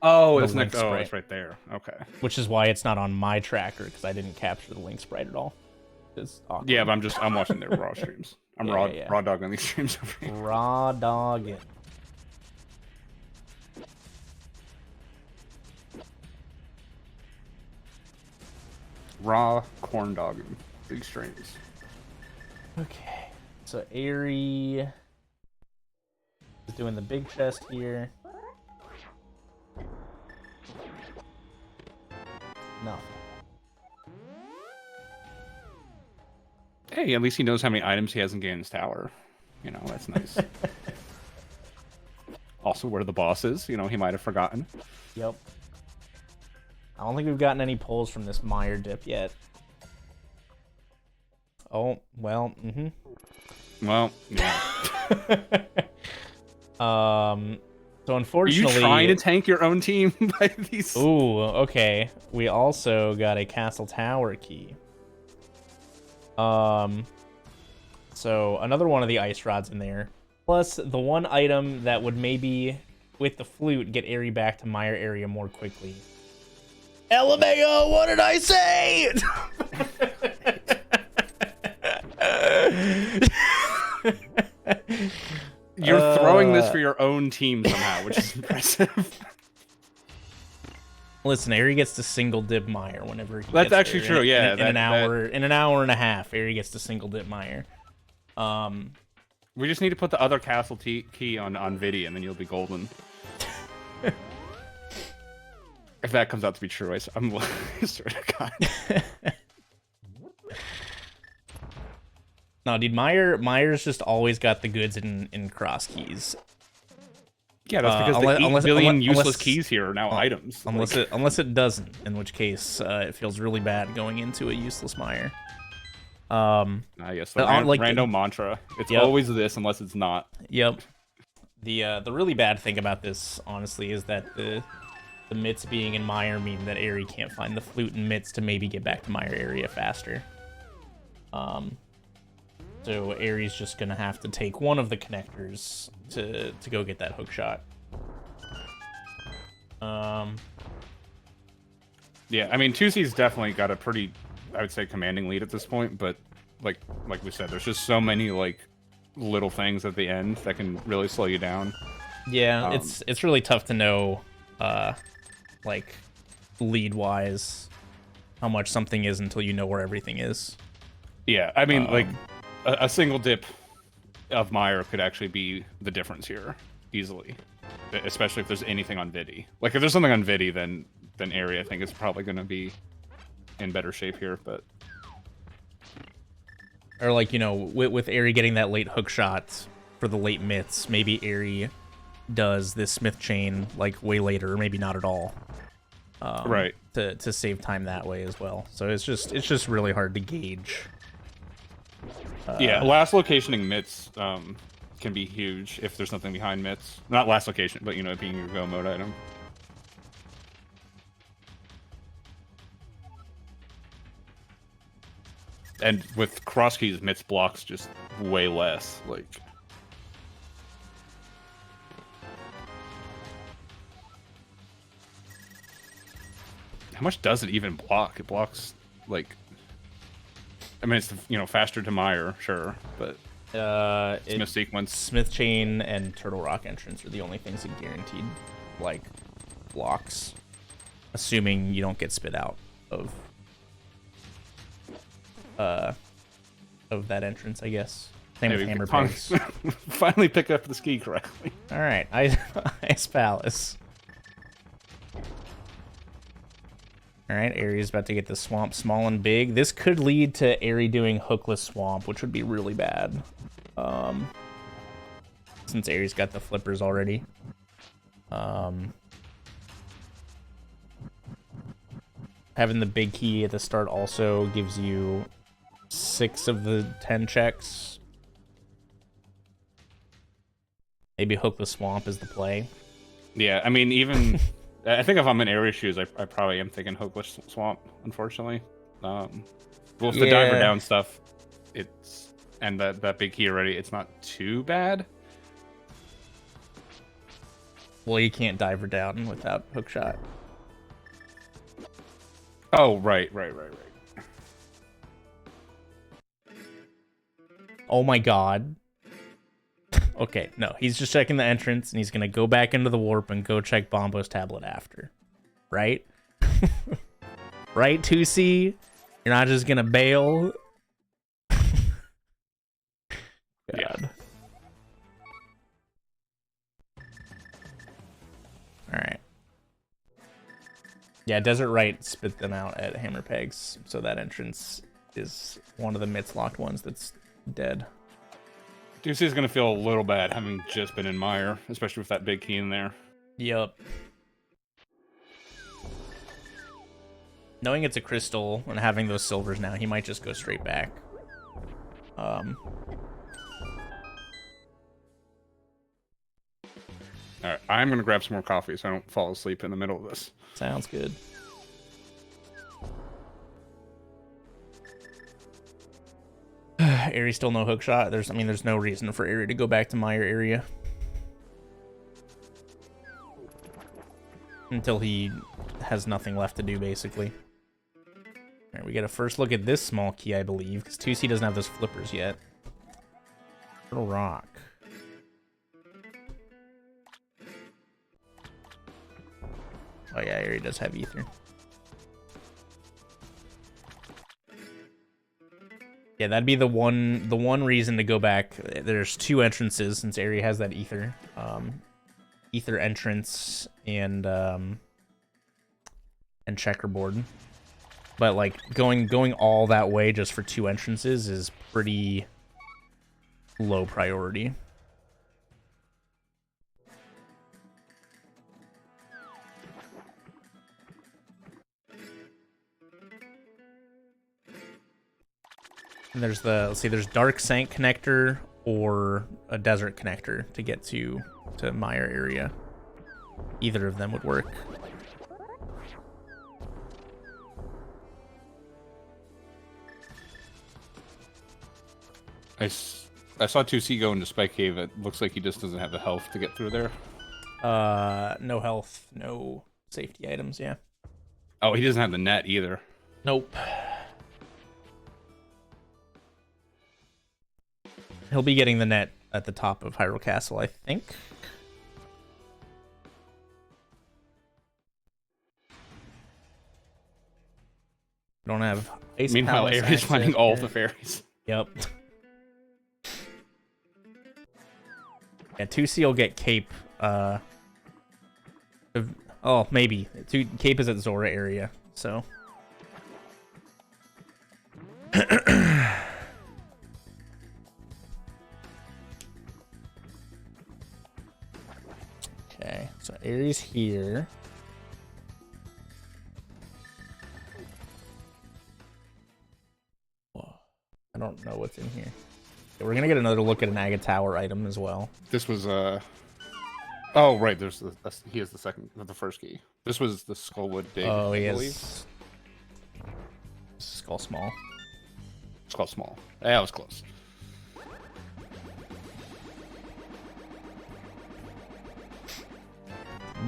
oh, the it's next. link Oh, sprite. it's right there. Okay. Which is why it's not on my tracker, because I didn't capture the link sprite at all. It's awkward. Yeah, but I'm watching their raw streams. I'm Yeah, raw dog on these streams over here. Raw dogging. Raw corn dogging these streams. Okay, so Aerie is doing the big chest here. No. Hey, at least he knows how many items he has in Ganon's tower. You know, that's nice. Also, where the boss is. You know, he might have forgotten. Yep. I don't think we've gotten any pulls from this Meyer dip yet. Oh, well, Well, yeah. So Are unfortunately... you trying to tank your own team by these? Ooh, okay. We also got a Castle Tower key. So another one of the ice rods in there. Plus the one item that would maybe, with the flute, get Aerie back to Meyer area more quickly. LMAO, what did I say? You're throwing this for your own team somehow, which is impressive. Listen, Ari gets to single dip Meyer whenever he That's gets actually there. true, yeah. In an hour and a half, Ari gets to single dip Meyer. We just need to put the other castle key on Vidi, and then you'll be golden. If that comes out to be true, I'm I swear to God. No, dude, Meyer's just always got the goods in CrossKeys. Yeah, that's because the 8 billion useless keys here are now items. Unless it doesn't, in which case it feels really bad going into a useless Meyer. I guess the random mantra. It's always this unless it's not. Yep. The really bad thing about this, honestly, is that the mitts being in Meyer mean that Ari can't find the flute and mitts to maybe get back to Meyer area faster. So Ari's just gonna have to take one of the connectors to go get that hook shot. Yeah, I mean, 2C's definitely got a pretty, I would say, commanding lead at this point, but like we said, there's just so many like little things at the end that can really slow you down. Yeah, it's really tough to know, like lead wise, how much something is until you know where everything is. Yeah, I mean, like a single dip of Meyer could actually be the difference here easily, especially if there's anything on Vidi. Like if there's something on Vidi, then Ari I think is probably going to be in better shape here, but. Or like, you know, with Ari getting that late hook shot for the late mitts, maybe Ari does this Smith chain like way later, or maybe not at all. Right. To save time that way as well. So it's just really hard to gauge. Yeah, last locationing mitts can be huge if there's nothing behind mitts. Not last location, but you know, it being your go mode item. And with CrossKeys, mitts blocks just way less. Like, how much does it even block? It blocks like, I mean, it's, you know, faster to Meyer, sure, but Smith sequence, Smith chain, and Turtle Rock entrance are the only things that guaranteed like blocks, assuming you don't get spit out of that entrance, I guess. Same with hammer pegs. Finally pick up the ski correctly. All right, Ice Palace. All right, Ari's about to get the swamp small and big. This could lead to Ari doing hookless swamp, which would be really bad. Since Ari's got the flippers already. Having the big key at the start also gives you 6 of the 10 checks. Maybe hookless swamp is the play. Yeah, I mean, even... I think if I'm in Ari shoes, I probably am thinking hookless swamp, unfortunately. Well, with the diver down stuff, it's... And that big key already, it's not too bad. Well, you can't diver down without hookshot. Oh, right. Oh my god. Okay, no, he's just checking the entrance, and he's gonna go back into the warp and go check Bombo's tablet after. Right? Right, 2C? You're not just gonna bail? Yeah. Alright. Yeah, Desert Right spit them out at hammer pegs, so that entrance is one of the mitts locked ones that's dead. Ducey is going to feel a little bad having just been in Meyer, especially with that big key in there. Yep. Knowing it's a crystal and having those silvers now, he might just go straight back. Alright, I'm going to grab some more coffee so I don't fall asleep in the middle of this. Sounds good. Ari still no hookshot. There's no reason for Ari to go back to Meyer area until he has nothing left to do, basically. Alright, we get a first look at this small key, I believe, because 2C doesn't have those flippers yet. Little rock. Oh yeah, he already does have ether. Yeah, that'd be the one reason to go back. There's 2 entrances since Area has that ether. Ether entrance and checkerboard. But like going all that way just for 2 entrances is pretty low priority. And there's the, let's see, there's Dark Sank connector or a desert connector to get to Mire area. Either of them would work. I saw 2C go into Spike Cave. It looks like he just doesn't have the health to get through there. No health, no safety items, yeah. Oh, he doesn't have the net either. Nope. He'll be getting the net at the top of Hyrule Castle, I think. Don't have Ice Meanwhile, Palace Ares finding all yet. the fairies. Yep. Yeah, 2C will get Cape. Oh, maybe. Cape is at Zora area, so. Okay, so Ares here. Whoa, I don't know what's in here. Okay, we're gonna get another look at an Aga Tower item as well. This was oh right, there's he has the first key. This was the Skullwood dig. Oh, he I believe. has Skull Small. Skull Small. Yeah, that was close.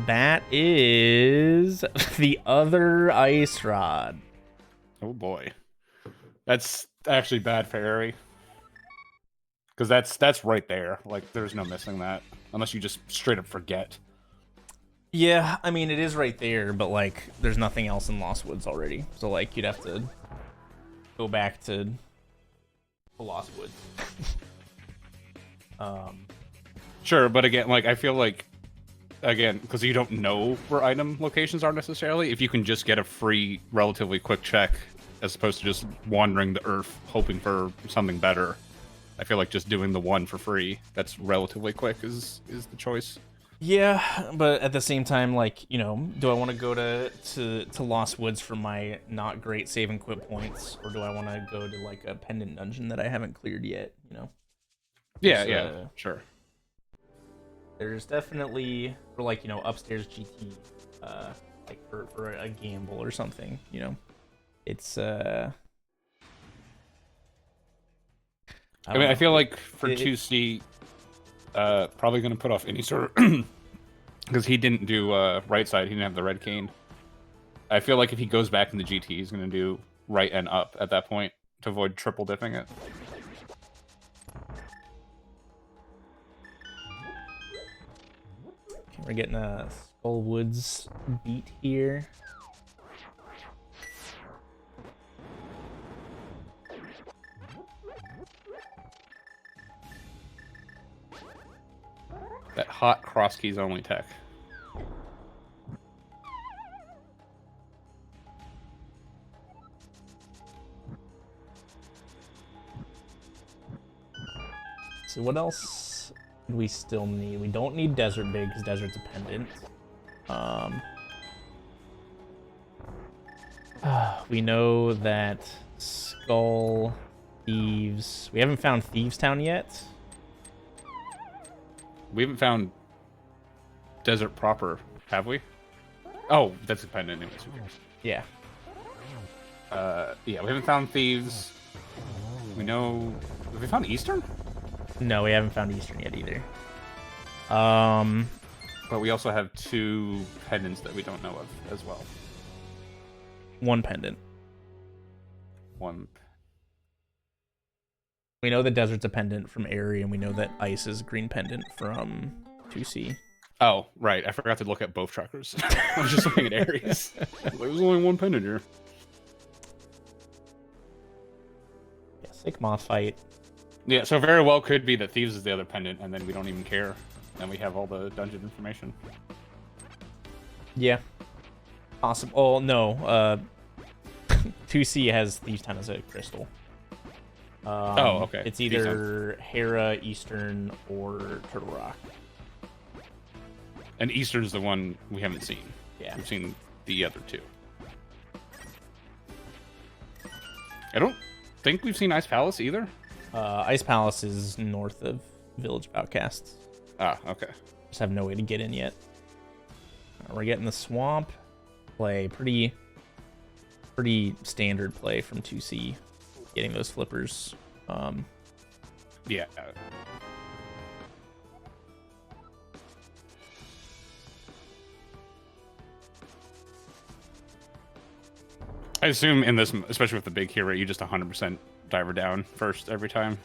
That is the other ice rod. Oh boy, that's actually bad for Eri. Because that's right there. Like, there's no missing that unless you just straight up forget. Yeah, I mean it is right there, but like there's nothing else in Lost Woods already. So like you'd have to go back to Lost Woods. Sure, but again, like I feel like because you don't know where item locations are necessarily, if you can just get a free, relatively quick check, as opposed to just wandering the earth hoping for something better, I feel like just doing the one for free that's relatively quick is the choice. Yeah, but at the same time, like, you know, do I want to go to Lost Woods for my not great save and quit points, or do I want to go to like a pendant dungeon that I haven't cleared yet? You know? Yeah, sure. There's definitely for like, you know, upstairs GT, like for a gamble or something. You know, it's I mean, I feel like for 2C, probably going to put off any sort of... Because he didn't do right side, he didn't have the red cane. I feel like if he goes back in the GT, he's going to do right and up at that point to avoid triple dipping it. Okay, we're getting a Skull Woods beat here. That hot CrossKeys only tech. So what else do we still need? We don't need Desert Big because Desert's dependent. We know that Skull, Thieves... We haven't found Thieves Town yet. We haven't found Desert proper, have we? Oh, that's dependent anyways. Yeah. Yeah, we haven't found Thieves. We know... Have we found Eastern? No, we haven't found Eastern yet either. But we also have 2 pendants that we don't know of as well. one pendant. One. We know that desert's a pendant from Aerie, and we know that ice is a green pendant from 2C. Oh, right. I forgot to look at both trackers. I was just looking at Aries. There's only one pendant here. Yeah, sick moth fight. Yeah, so very well could be that Thieves is the other pendant, and then we don't even care. And we have all the dungeon information. Yeah. Possible. Oh, no. 2C has Thieves Town as a crystal. Oh, okay. It's either Hera, Eastern, or Turtle Rock. And Eastern's the one we haven't seen. Yeah. We've seen the other two. I don't think we've seen Ice Palace either. Ice Palace is north of Village of Outcasts. Ah, okay. Just have no way to get in yet. We're getting the swamp play. Pretty standard play from 2C. Getting those flippers. Yeah. I assume in this, especially with the big hero, you just 100% diver down first every time.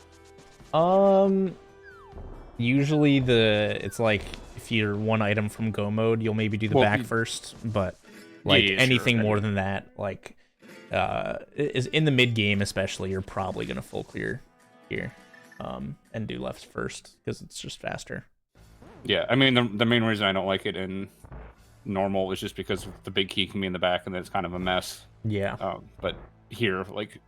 Usually it's like if you're one item from go mode, you'll maybe do the back first, but like anything more than that, like is in the mid game especially, you're probably gonna full clear here, and do left first because it's just faster. Yeah, I mean the main reason I don't like it in normal is just because the big key can be in the back and then it's kind of a mess. Yeah. But here, like,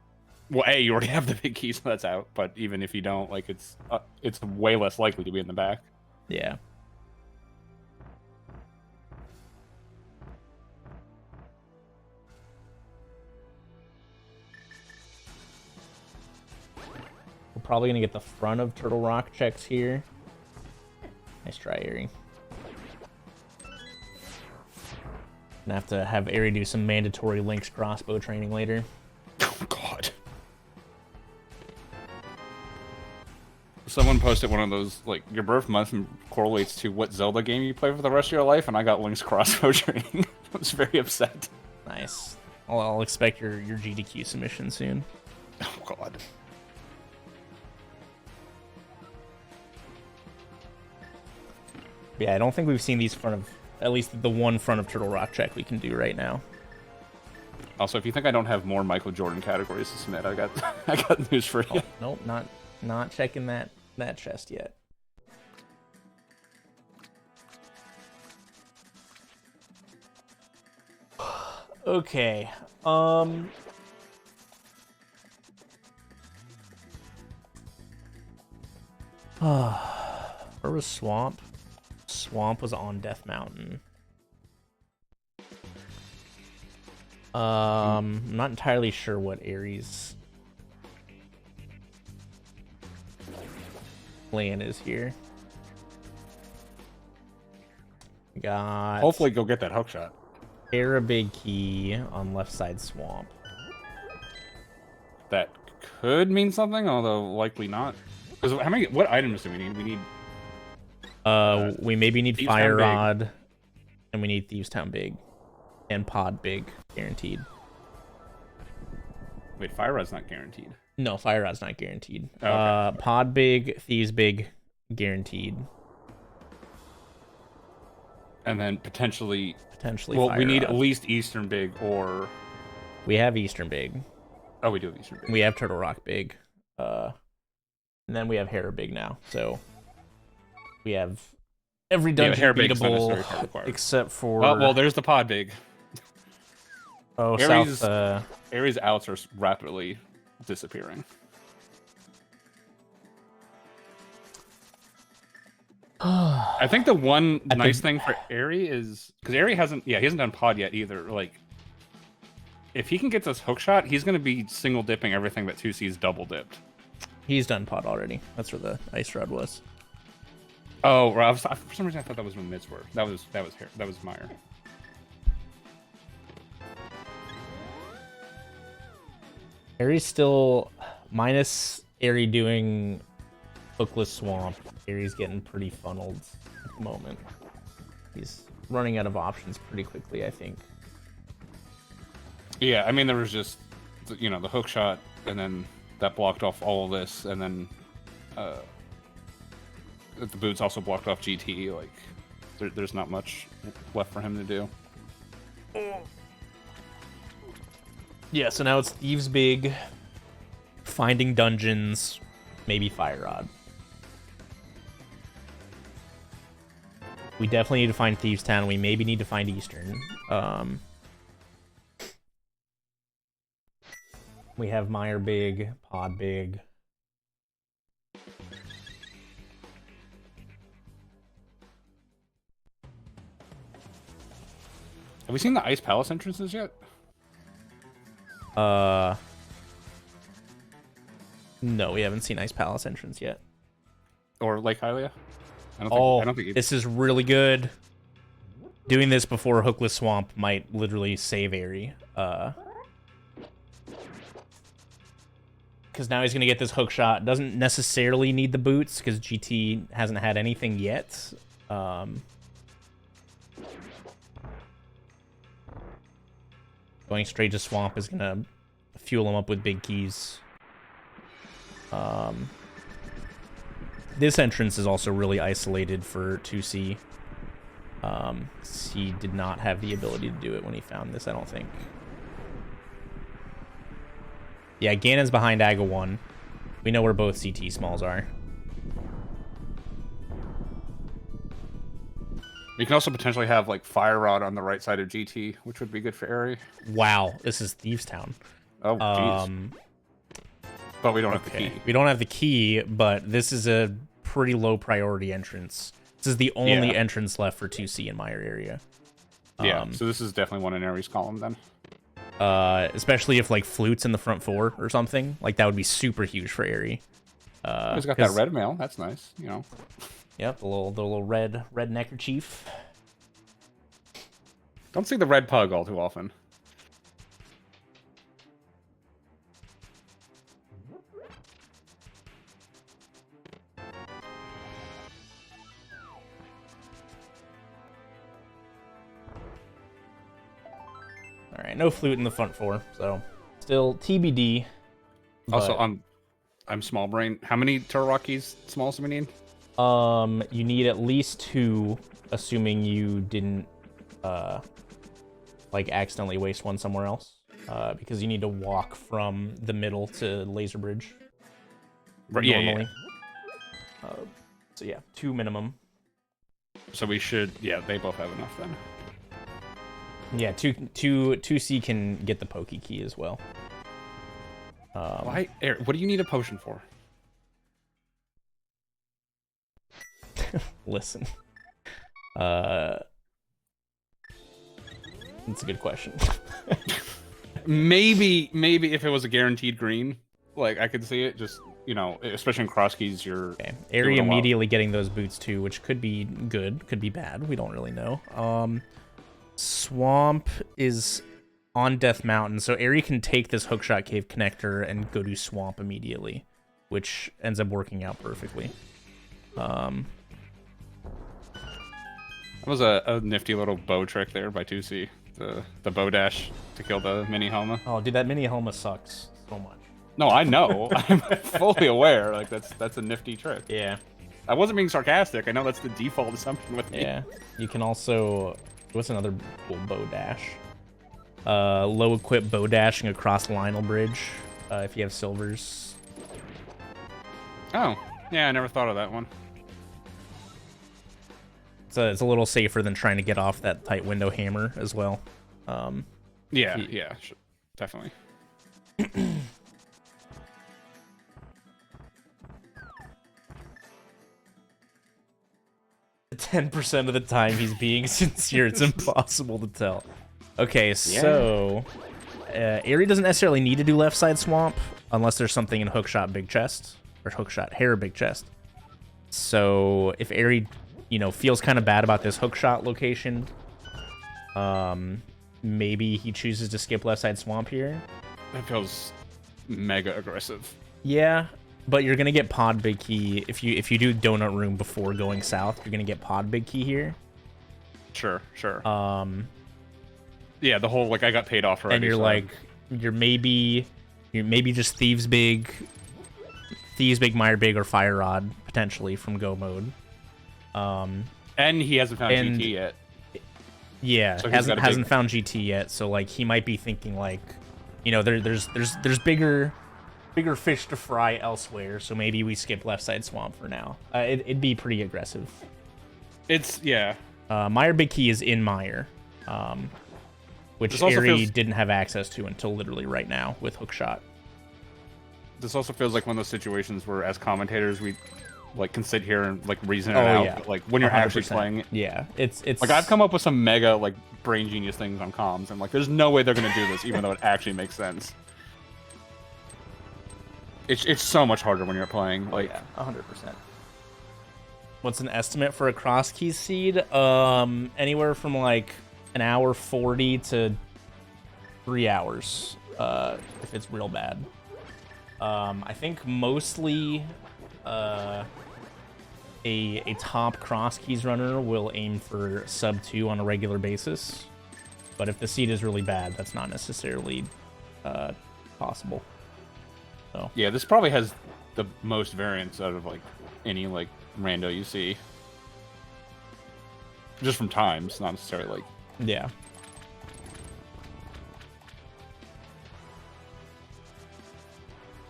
well, A, you already have the big key, so that's out. But even if you don't, like, it's way less likely to be in the back. Yeah. We're probably gonna get the front of Turtle Rock checks here. Nice try, Aerie. Gonna have to have Aerie do some mandatory Lynx crossbow training later. Oh, God. Someone posted one of those, like, your birth month correlates to what Zelda game you play for the rest of your life, and I got Link's crossbow training. I was very upset. Nice. I'll expect your GDQ submission soon. Oh, God. Yeah, I don't think we've seen these front of, at least the one front of Turtle Rock check we can do right now. Also, if you think I don't have more Michael Jordan categories to submit, I got news for you. Oh, nope, not checking that chest yet. Okay. Where was Swamp? Swamp was on Death Mountain. I'm not entirely sure what Aries' plan is here. Got Hopefully go get that hookshot. Hera big key on left side swamp. That could mean something, although likely not. Because what items do we need? We need we maybe need Thieves Fire Town Rod, and we need Thieves Town big. And Pod big, guaranteed. Wait, Fire Rod's not guaranteed. No, Fire Rod's not guaranteed. Oh, okay. Pod big, Thieves big, guaranteed. And then potentially. Well, we need at least Eastern big or. We have Eastern big. Oh, we do have Eastern big. We have Turtle Rock big. And then we have Hera big now. So we have every dungeon beatable except for. Oh, well, there's the Pod big. Oh, Aries outs are rapidly disappearing. I think the one nice thing for Aerie is because Aerie hasn't done pod yet either. Like, if he can get this hookshot, he's going to be single dipping everything that 2C's double dipped. He's done pod already. That's where the ice rod was. Oh, right. For some reason I thought that was when mids were. That was Meyer. Aerie's still minus Aerie doing hookless swamp. Aerie's getting pretty funneled at the moment. He's running out of options pretty quickly, I think. Yeah, I mean, there was just, you know, the hook shot, and then that blocked off all of this, and then the boots also blocked off GT. Like, there's not much left for him to do. Yeah, so now it's Thieves Big, finding dungeons, maybe Fire Rod. We definitely need to find Thieves Town. We maybe need to find Eastern. We have Mire Big, Pod Big. Have we seen the Ice Palace entrances yet? No, we haven't seen Ice Palace entrance yet. Or Lake Hylia? I don't think this is really good. Doing this before Hookless Swamp might literally save Eri. Because now he's going to get this hook shot. Doesn't necessarily need the boots, because GT hasn't had anything yet. Going straight to Swamp is going to fuel him up with big keys. This entrance is also really isolated for 2C. He did not have the ability to do it when he found this, I don't think. Yeah, Ganon's behind Aga 1. We know where both CT smalls are. You can also potentially have, like, Fire Rod on the right side of GT, which would be good for Eri. Wow, this is Thieves Town. Oh, jeez. But we don't have the key. We don't have the key, but this is a pretty low priority entrance. This is the only entrance left for 2C in Mire area. Yeah, so this is definitely one in Eri's column then. Especially if like Flute's in the front 4 or something. Like that would be super huge for Eri. He's got that red mail. That's nice, you know. Yep, the little red neckerchief. Don't see the red pug all too often. All right, no Flute in the front 4, so still TBD. Also, I'm small brain. How many Turtle Keys smalls do we need? You need at least 2, assuming you didn't like accidentally waste one somewhere else. Because you need to walk from the middle to Laser Bridge. Normally. Yeah. So yeah, 2 minimum. So we should, yeah, they both have enough then. Yeah, 2C can get the Pokey Key as well. Why? What do you need a potion for? Listen. That's a good question. maybe if it was a guaranteed green, like I could see it. Just, you know, especially in CrossKeys, you're okay. Eri immediately getting those boots too, which could be good, could be bad. We don't really know. Swamp is on Death Mountain, so Eri can take this Hookshot Cave connector and go to Swamp immediately, which ends up working out perfectly. That was a nifty little bow trick there by 2C. The bow dash to kill the mini Helma. Oh, dude, that mini Helma sucks so much. No, I know. I'm fully aware. Like that's a nifty trick. Yeah. I wasn't being sarcastic. I know that's the default assumption with me. Yeah. You can also, what's another cool bow dash? Low equip bow dashing across Lionel Bridge, if you have silvers. Oh, yeah, I never thought of that one. It's a little safer than trying to get off that tight window hammer as well. Yeah, definitely. 10% of the time he's being sincere. It's impossible to tell. Okay, so Eri doesn't necessarily need to do left side swamp unless there's something in Hookshot Big Chest or Hookshot Hair Big Chest. So if Eri, you know, feels kind of bad about this Hookshot location, maybe he chooses to skip left side swamp here. That feels mega aggressive. Yeah, but you're gonna get Pod Big Key if you do Donut Room before going south. You're gonna get Pod Big Key here. Sure. Yeah, the whole like I got paid off already. And you're so like, you're maybe just Thieves Big, Mire Big, or Fire Rod potentially from Go mode. And he hasn't found GT yet. Yeah, So hasn't found GT yet. So like he might be thinking like, you know, there's bigger fish to fry elsewhere. So maybe we skip left side swamp for now. It'd be pretty aggressive. It's yeah. Mire Big Key is in Mire, which Eri didn't have access to until literally right now with hookshot. This also feels like one of those situations where, as commentators, we like can sit here and like reason it out. Yeah. But, like when you're 100%. actually playing it, yeah, it's like I've come up with some mega like brain genius things on comms, and like there's no way they're gonna do this, even though it actually makes sense. It's so much harder when you're playing. Like 100%. What's an estimate for a CrossKeys seed? Anywhere from like an hour 40 to 3 hours, if it's real bad. I think mostly a top CrossKeys runner will aim for sub 2 on a regular basis, but if the seed is really bad, that's not necessarily possible. So yeah, this probably has the most variance out of like any like rando you see, just from times, not necessarily like yeah.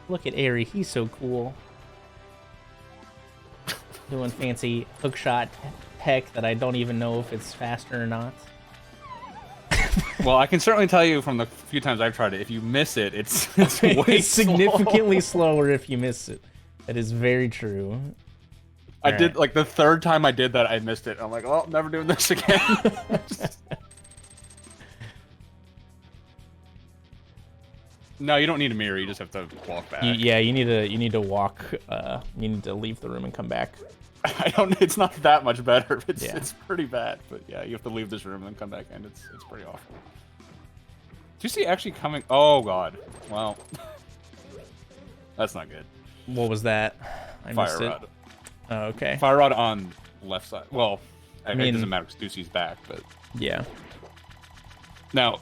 Look at Eri, he's so cool. Doing fancy hookshot tech that I don't even know if it's faster or not. Well, I can certainly tell you from the few times I've tried it, if you miss it, it's way it's significantly slower if you miss it. That is very true. I did, like, the third time I did that, I missed it. I'm like, oh, never doing this again. No, you don't need a mirror. You just have to walk back. Yeah, you need to walk. You need to leave the room and come back. I don't. It's not that much better. It's pretty bad. But yeah, you have to leave this room and then come back in. It's pretty awful. Do you see actually coming? Oh god. Well, that's not good. What was that? I missed Fire it. rod. Oh, okay. Fire rod on left side. Well, I mean, it doesn't matter because Ducey's back, but yeah. Now,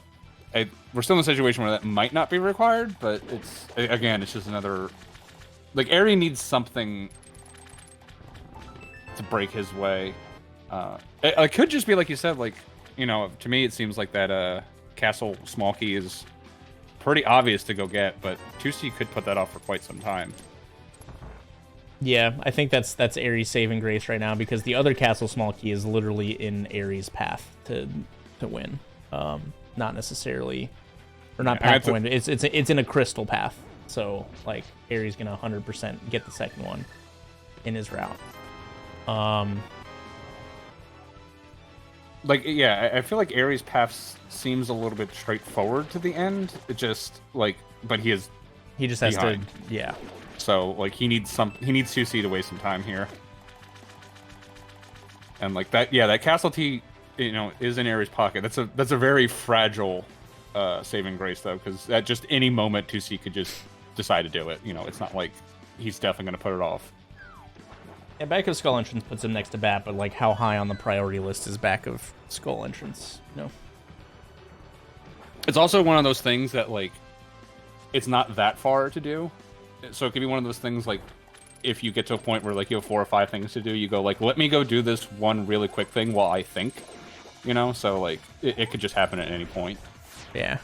we're still in a situation where that might not be required, but it's just another. Like Eri needs something to break his way. It could just be like you said, like, you know, to me it seems like that castle small key is pretty obvious to go get, but 2C could put that off for quite some time. Yeah, I think that's Eri's saving grace right now because the other castle small key is literally in Eri's path to win. Not necessarily, or not path to win. It's in a crystal path, so like Eri's gonna 100% get the second one in his route. Like, yeah, I feel like Eri's path seems a little bit straightforward to the end. It just like, but he just has to, yeah. So like he needs 2C to waste some time here, and like that, yeah, that castle T, you know, is in Eri's pocket. That's a very fragile saving grace though, because at just any moment 2C could just decide to do it. You know, it's not like he's definitely gonna put it off. Yeah, back of Skull Entrance puts him next to Bat, but like how high on the priority list is back of Skull Entrance? No. It's also one of those things that like it's not that far to do. So it could be one of those things like if you get to a point where like you have 4 or 5 things to do, you go like, let me go do this one really quick thing while I think, you know? So like it could just happen at any point. Yeah.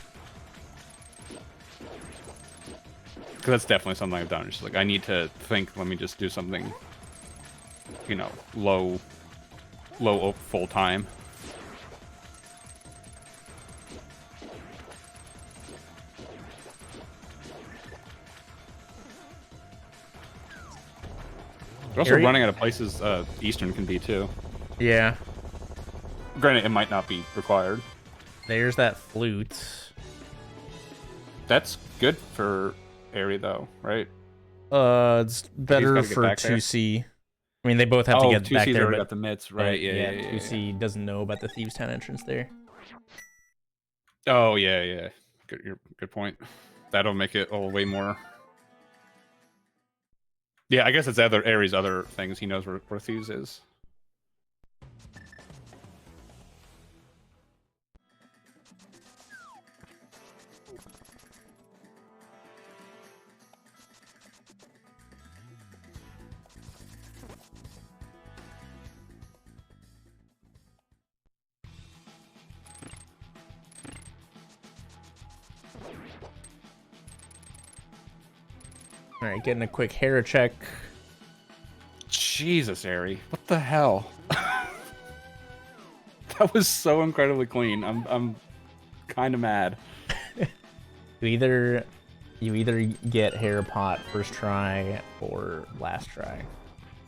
Because that's definitely something I've done. It's just like I need to think. Let me just do something, you know, low full time. They're also running out of places Eastern can be, too. Yeah. Granted, it might not be required. There's that flute. That's good for Eri, though, right? It's better for 2C. I mean, they both have to get back there. But got the mitts, right? Yeah, 2C doesn't know about the Thieves Town entrance there. Oh, yeah. Good point. That'll make it all way more... Yeah, I guess it's Eri's other things. He knows where Thieves is. All right, getting a quick hair check. Jesus, Eri, what the hell? That was so incredibly clean. I'm kind of mad. You either get hair pot first try or last try.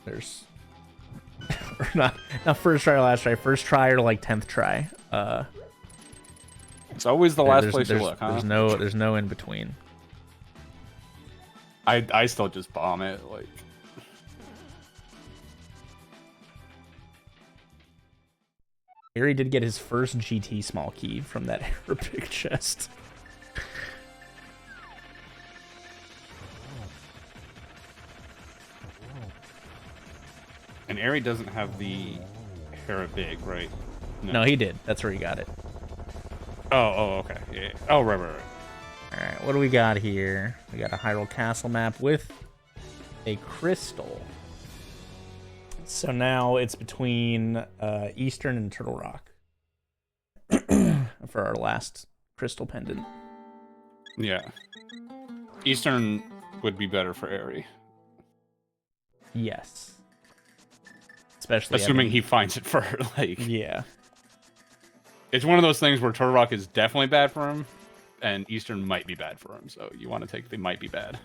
There's or not first try or last try. First try or like 10th try. It's always the last place you look, huh? There's no in between. I still just bomb it, like. Eri did get his first GT small key from that Arabic chest. And Eri doesn't have the Arabic, right? No, he did. That's where he got it. Oh, okay. Yeah. Oh, right. Alright, what do we got here? We got a Hyrule Castle map with a crystal. So now it's between Eastern and Turtle Rock for our last crystal pendant. Yeah. Eastern would be better for Eri. Yes. Especially assuming he finds it for her, like. Yeah. It's one of those things where Turtle Rock is definitely bad for him, and Eastern might be bad for him, so you want to take the might be bad.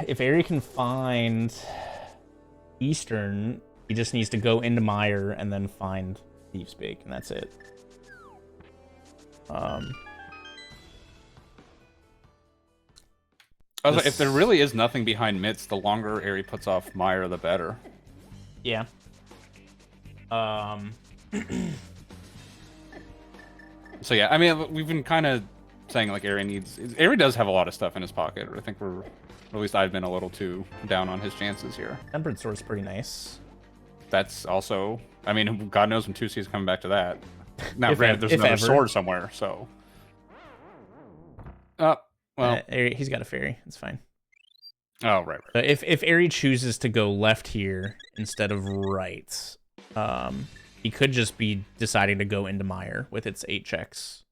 If Eri can find Eastern, he just needs to go into Mire and then find Thieves Bake, and that's it. Also, if there really is nothing behind Mitts, the longer Eri puts off Mire, the better. Yeah. So yeah, I mean, we've been kind of saying like Eri does have a lot of stuff in his pocket. I think or at least I've been a little too down on his chances here. Tempered Sword's pretty nice. That's also, I mean, God knows when 2C is coming back to that. Now, granted, there's if another ever. sword somewhere, so. Well, he's got a fairy. It's fine. Oh, right. If Eri chooses to go left here instead of right, he could just be deciding to go into Mire with its 8 checks.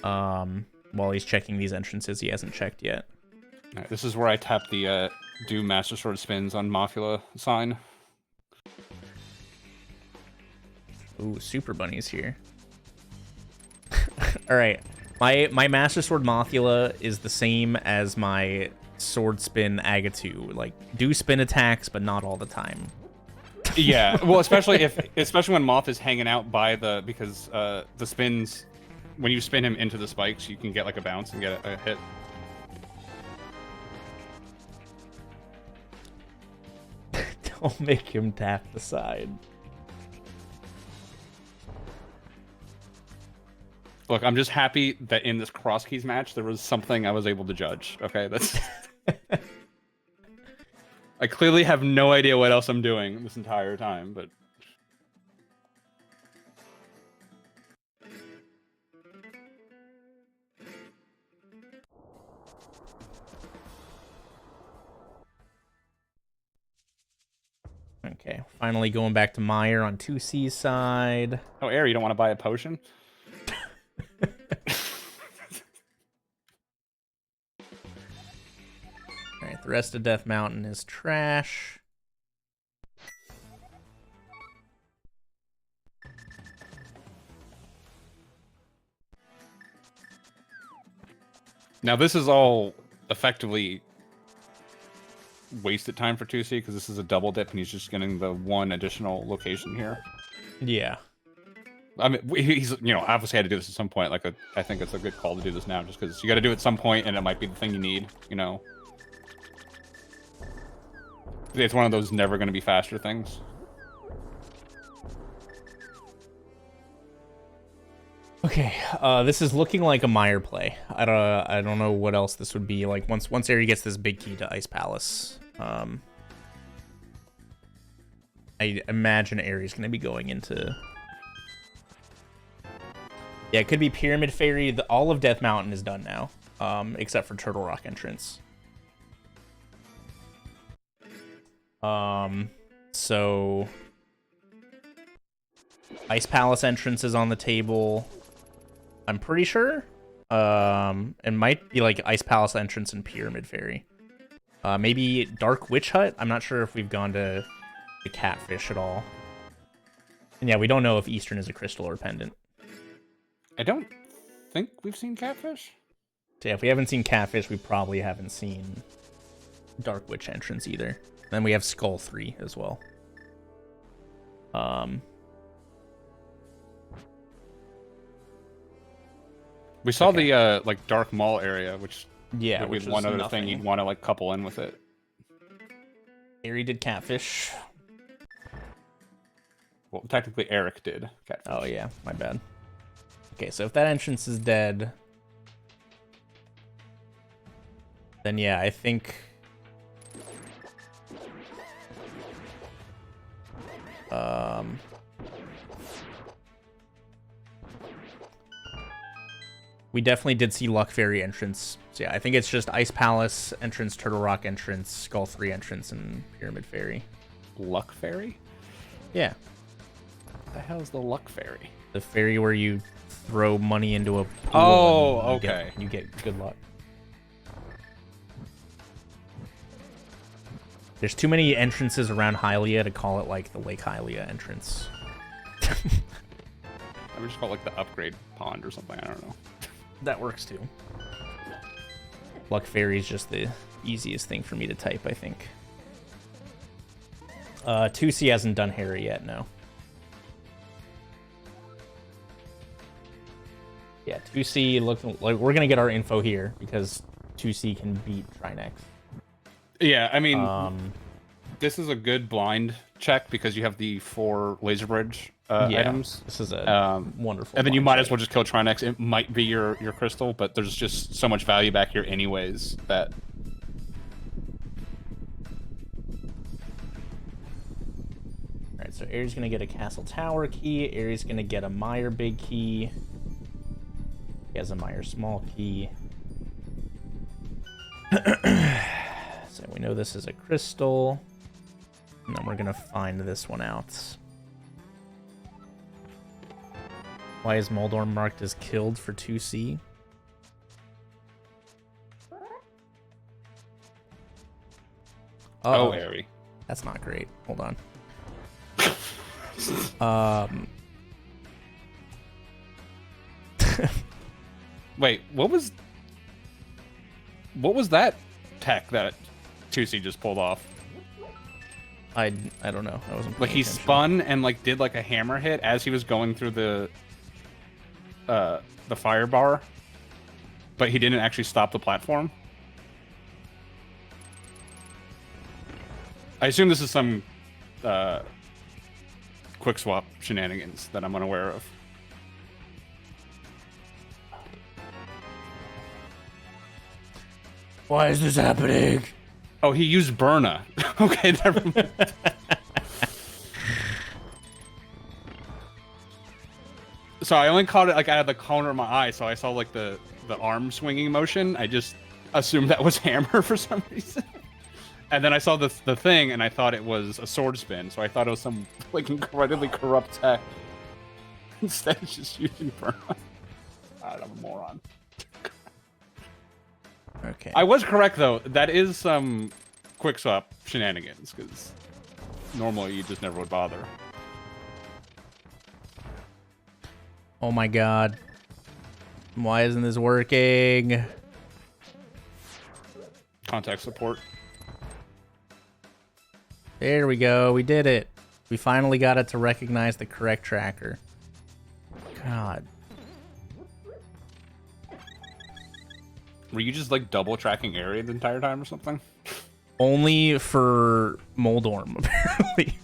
While he's checking these entrances he hasn't checked yet. Right, this is where I tap the do Master Sword spins on Mafula sign. Ooh, Super Bunny's here. All right. My Master Sword Mothula is the same as my Sword Spin Agatu. Like, do spin attacks, but not all the time. Yeah, well, especially when Moth is hanging out by because the spins, when you spin him into the spikes, you can get like a bounce and get a hit. Don't make him tap the side. Look, I'm just happy that in this CrossKeys match, there was something I was able to judge. Okay, that's... I clearly have no idea what else I'm doing this entire time, but... Okay, finally going back to Mire on 2C's side. Oh, Eri, you don't want to buy a potion? Alright, the rest of Death Mountain is trash. Now, this is all effectively wasted time for 2C because this is a double dip and he's just getting the one additional location here. Yeah. I mean, he's, obviously had to do this at some point. Like, I think it's a good call to do this now just because you got to do it at some point and it might be the thing you need, It's one of those never going to be faster things. Okay, this is looking like a Mire play. I don't know what else this would be. Like once Eri gets this big key to Ice Palace, I imagine Eri's going to be going into. Yeah, it could be Pyramid Fairy. All of Death Mountain is done now, except for Turtle Rock entrance. So Ice Palace entrance is on the table. I'm pretty sure. It might be like Ice Palace entrance and Pyramid Fairy. Maybe Dark Witch Hut. I'm not sure if we've gone to the Catfish at all. And yeah, we don't know if Eastern is a crystal or pendant. I don't think we've seen Catfish. So yeah, if we haven't seen Catfish, we probably haven't seen Dark Witch entrance either. Then we have Skull 3 as well. We saw the like Dark Mall area, which yeah, would which be was one other nothing. thing you'd want to like couple in with it. Ari did Catfish. Well, technically Eric did Catfish. Oh yeah, my bad. Okay, so if that entrance is dead, then yeah, I think we definitely did see Luck Fairy entrance. So yeah, I think it's just Ice Palace entrance, Turtle Rock entrance, Skull 3 entrance, and Pyramid Fairy. Luck Fairy? Yeah. What the hell is the Luck Fairy? The fairy where you throw money into a pool. Oh, and okay. You get good luck. There's too many entrances around Hylia to call it like the Lake Hylia entrance. I would just call it like the upgrade pond or something. I don't know. That works too. Luck Fairy is just the easiest thing for me to type, I think. 2C hasn't done Harry yet, no. Yeah, 2C looks like we're gonna get our info here because 2C can beat Trinex. Yeah, I mean, this is a good blind check because you have the 4 laser bridge items. This is a wonderful. And then you might as well just kill Trinex. It might be your crystal, but there's just so much value back here anyways that. All right, so Aries gonna get a Castle Tower key. Aries gonna get a Meyer big key. He has a Meyer small key. So we know this is a crystal. And then we're gonna find this one out. Why is Moldorm marked as killed for 2C? Oh, Airy. That's not great. Hold on. Wait, what was that tech that 2C just pulled off? I don't know. I wasn't like paying he attention. spun and like did like a hammer hit as he was going through the fire bar, but he didn't actually stop the platform. I assume this is some quick swap shenanigans that I'm unaware of. Why is this happening? Oh, he used Burna. Okay, never mind. So I only caught it like out of the corner of my eye, so I saw like the arm swinging motion. I just assumed that was hammer for some reason. And then I saw the thing, and I thought it was a sword spin, so I thought it was some like incredibly corrupt tech. Instead, it's just using Burna. I'm a moron. Okay. I was correct though. That is some quick swap shenanigans, because normally you just never would bother. Oh my god. Why isn't this working? Contact support. There we go. We did it. We finally got it to recognize the correct tracker. God. Were you just like double tracking area the entire time or something? Only for Moldorm, apparently.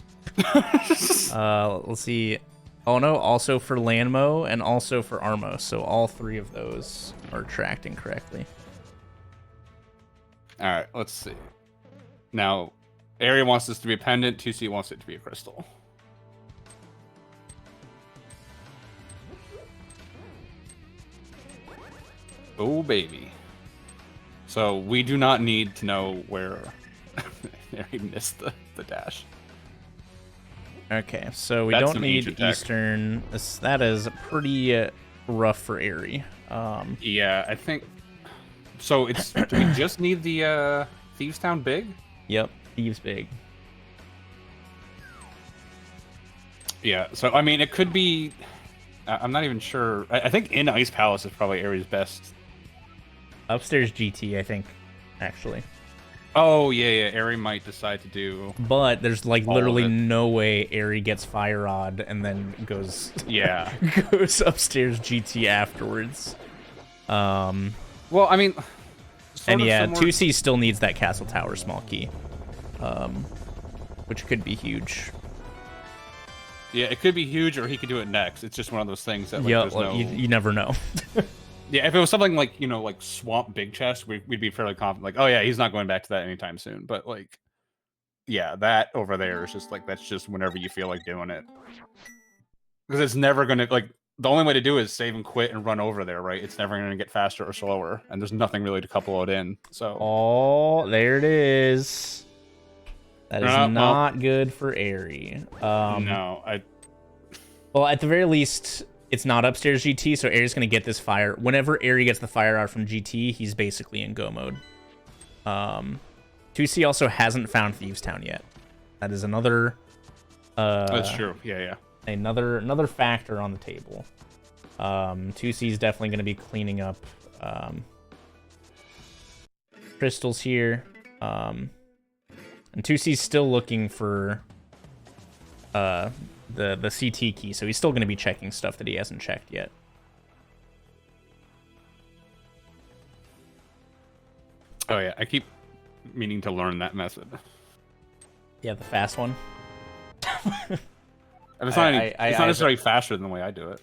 Let's see. Oh no, also for Lanmo and also for Armo. So all 3 of those are tracked incorrectly. Alright, let's see. Now, Area wants this to be a pendant, 2C wants it to be a crystal. Oh, baby. So, we do not need to know where He missed the dash. Okay, so we That's don't some need ancient tech. Eastern. That is pretty rough for Eri. Yeah, I think... So it's... Do we just need the Thieves Town big? Yep, Thieves big. Yeah, so, I mean, it could be... I'm not even sure. I think in Ice Palace is probably Eri's best. Upstairs GT, I think, actually. Oh, yeah, Eri might decide to do... But there's, like, all literally of it. no way Eri gets Fire Rod and then goes... Yeah. goes upstairs GT afterwards. Well, I mean... And yeah, similar... 2C still needs that Castle Tower small key. Which could be huge. Yeah, it could be huge, or he could do it next. It's just one of those things that, like, Yeah, there's no... you never know. Yeah, if it was something like, you know, like Swamp Big Chest, we'd be fairly confident, like, oh yeah, he's not going back to that anytime soon. But, like, yeah, that over there is just, like, that's just whenever you feel like doing it. Because it's never going to, like, the only way to do it is save and quit and run over there, right? It's never going to get faster or slower, and there's nothing really to couple it in, so... Oh, there it is. That is not good for Eri. No, Well, at the very least, it's not upstairs GT, so Eri's going to get this fire. Whenever Eri gets the fire out from GT, he's basically in go mode. 2C also hasn't found Thieves Town yet. That is another... that's true, yeah. Another factor on the table. 2C is definitely going to be cleaning up crystals here. And 2C's still looking for the CT key, so he's still going to be checking stuff that he hasn't checked yet. Oh yeah, I keep meaning to learn that method. Yeah, the fast one. And it's not necessarily faster than the way I do it.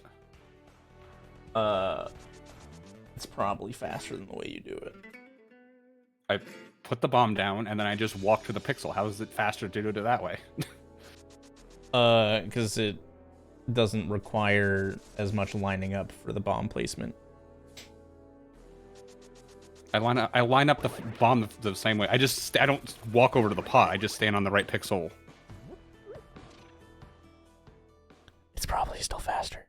It's probably faster than the way you do it. I put the bomb down, and then I just walk to the pixel. How is it faster to do it that way? Because it doesn't require as much lining up for the bomb placement. I line up the bomb the same way. I don't walk over to the pot. I just stand on the right pixel. It's probably still faster.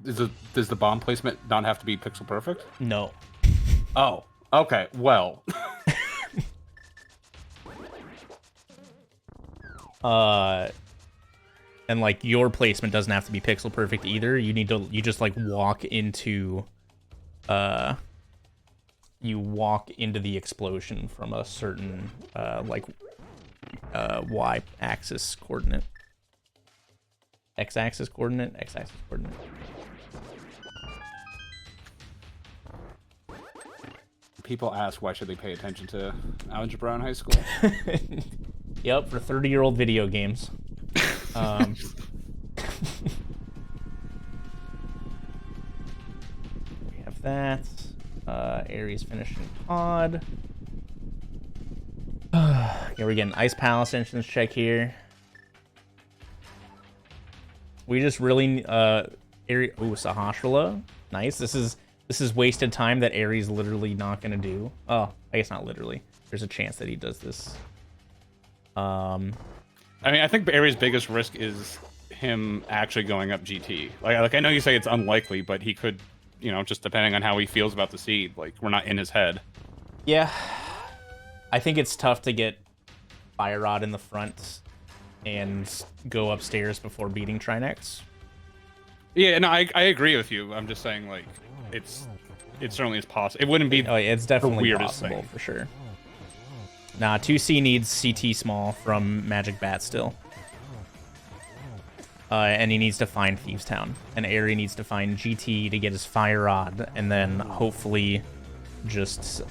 Does the bomb placement not have to be pixel perfect? No. Oh, okay. Well. And like your placement doesn't have to be pixel perfect either. You just like walk into the explosion from a certain y-axis coordinate. X-axis coordinate? X-axis coordinate. People ask why should they pay attention to algebra in high school. Yep, for 30-year-old video games. We have that. Ares finishing pod. Okay, we're getting Ice Palace entrance check here. We just really Sahasrahla. Nice. This is wasted time that Ares literally not gonna do. Oh, I guess not literally. There's a chance that he does this. I mean, I think Ares' biggest risk is him actually going up GT. Like I know you say it's unlikely, but he could, you know, just depending on how he feels about the seed. Like, we're not in his head. Yeah. I think it's tough to get Fire Rod in the front and go upstairs before beating Trinex. Yeah, no, I agree with you. I'm just saying, like, it certainly is possible. It wouldn't be it's definitely the weirdest possible, thing. for sure. Nah, 2C needs CT small from Magic Bat still. And he needs to find Thieves Town. And Eri needs to find GT to get his Fire Rod, and then hopefully just,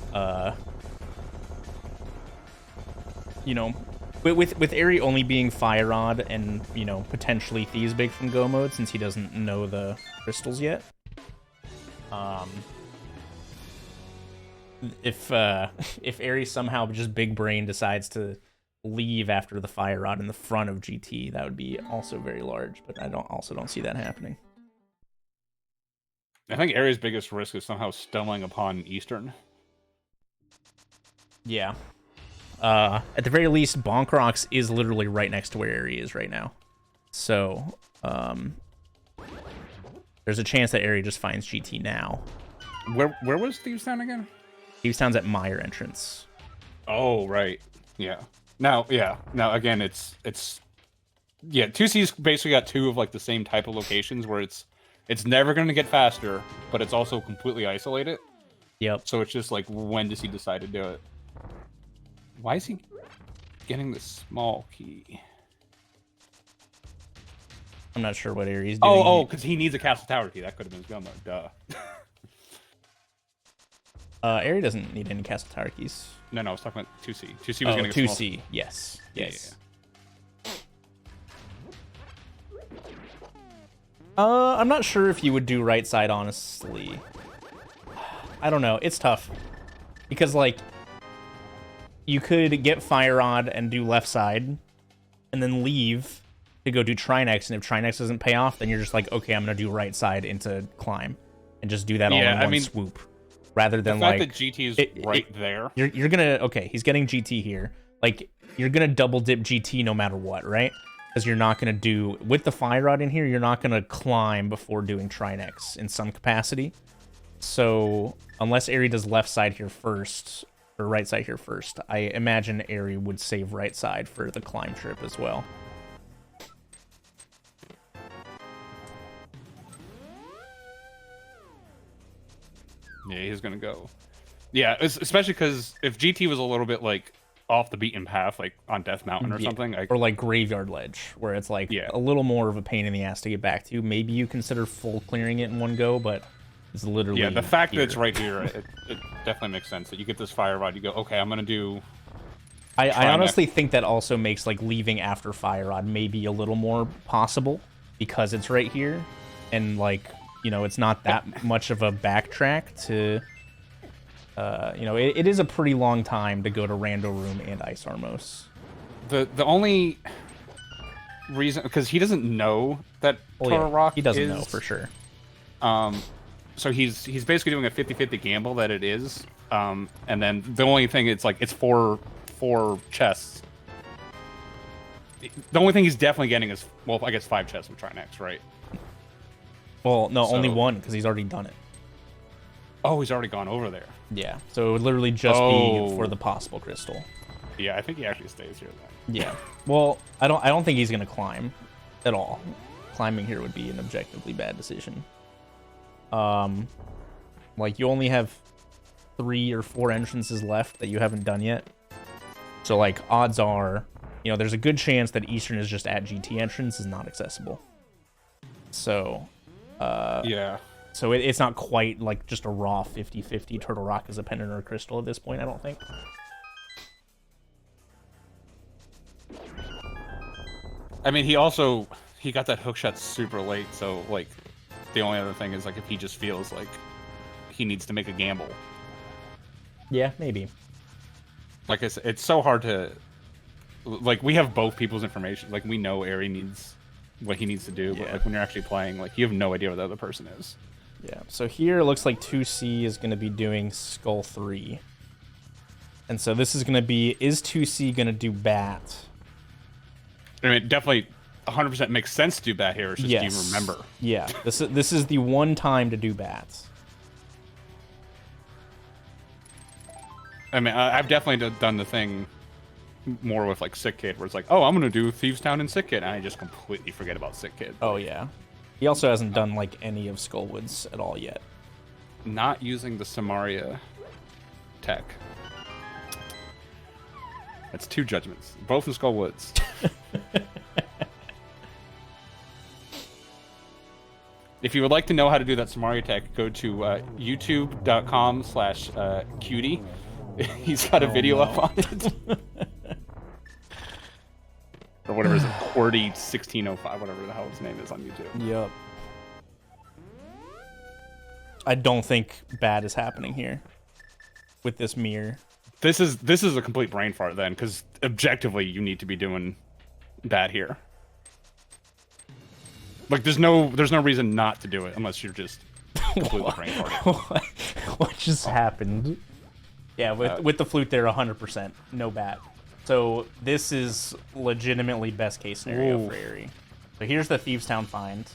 you know, with Eri only being Fire Rod and, you know, potentially Thieves Big from Go mode, since he doesn't know the crystals yet. If Eri somehow just big brain decides to leave after the Fire Rod in the front of GT, that would be also very large, but I don't see that happening. I think Ares' biggest risk is somehow stumbling upon Eastern. Yeah. At the very least, Bonk Rocks is literally right next to where Eri is right now. So, there's a chance that Eri just finds GT now. Where was Thieves Town again? Thieves Town's at Meyer entrance. Oh, right. Yeah. Now, again, it's 2C's basically got two of like the same type of locations where it's never going to get faster, but it's also completely isolated. Yep. So it's just like, when does he decide to do it? Why is he getting the small key? I'm not sure what Eri's doing. Oh, because he needs a castle tower key. That could have been his gun, though. Duh. Eri doesn't need any castle tower keys. No, I was talking about 2C. 2C was getting a 2C. small... Yes. Yes. Yeah. I'm not sure if you would do right side, honestly. I don't know. It's tough. Because, like, you could get Fire Rod and do left side, and then leave to go do Trinex, and if Trinex doesn't pay off, then you're just like, okay, I'm going to do right side into climb, and just do that all in one swoop. Rather than, the fact like... that GT is right there. You're going to... Okay, he's getting GT here. Like, you're going to double dip GT no matter what, right? Because you're not going to do... With the Fire Rod in here, you're not going to climb before doing Trinex in some capacity. So, unless Eri does left side here first, or right side here first, I imagine Eri would save right side for the climb trip as well. Yeah, he's going to go. Yeah, especially because if GT was a little bit, like, off the beaten path, like on Death Mountain or something. Or like Graveyard Ledge, where it's like a little more of a pain in the ass to get back to. Maybe you consider full clearing it in one go, but it's literally the fact here. that it's right here, it definitely makes sense. That you get this Fire Rod, you go, okay, I'm going to do... I honestly think that also makes like leaving after Fire Rod maybe a little more possible, because it's right here, and like, you know, it's not that much of a backtrack to... you know, it is a pretty long time to go to Rando Room and Ice Armos. The only reason, because he doesn't know that Toro Rock he doesn't know for sure. So he's basically doing a 50-50 gamble that it is. And then the only thing, it's like, it's four chests. The only thing he's definitely getting is, well, I guess 5 chests with Trinex, right? Well, no, only one, because he's already done it. Oh, he's already gone over there. Yeah, so it would literally just be for the possible crystal. Yeah, I think he actually stays here then. Yeah. Well, I don't think he's gonna climb at all. Climbing here would be an objectively bad decision. Like, you only have 3 or 4 entrances left that you haven't done yet. So like, odds are, you know, there's a good chance that Eastern is just at GT entrance is not accessible. So yeah. So it's not quite like just a raw 50-50 Turtle Rock as a pendant or a crystal at this point, I don't think. I mean, he got that hookshot super late, so, like, the only other thing is, like, if he just feels like he needs to make a gamble. Yeah, maybe. Like I said, it's so hard to... Like, we have both people's information. Like, we know Eri needs what he needs to do, but, like, when you're actually playing, like, you have no idea what the other person is. Yeah, so here it looks like 2C is going to be doing Skull 3. And so this is going to be, is 2C going to do Bat? I mean, it definitely 100% makes sense to do Bat here. It's just, do you remember? Yeah, this is the one time to do Bat. I mean, I've definitely done the thing more with, like, Sick Kid, where it's like, oh, I'm going to do Thieves Town and Sick Kid, and I just completely forget about Sick Kid. Oh, yeah. He also hasn't done, like, any of Skullwoods at all yet. Not using the Samaria tech. That's 2 judgments. Both in Skullwoods. If you would like to know how to do that Samaria tech, go to youtube.com/cutie. He's got a video up on it. Or whatever it is, QWERTY1605, whatever the hell his name is on YouTube. Yep. I don't think bad is happening here with this mirror. This is a complete brain fart then, because objectively you need to be doing bad here. Like, there's no reason not to do it unless you're just completely brain farting. What just happened? Yeah, with the flute there, 100%, no bat. So this is legitimately best case scenario for Eri. So here's the Thieves Town find.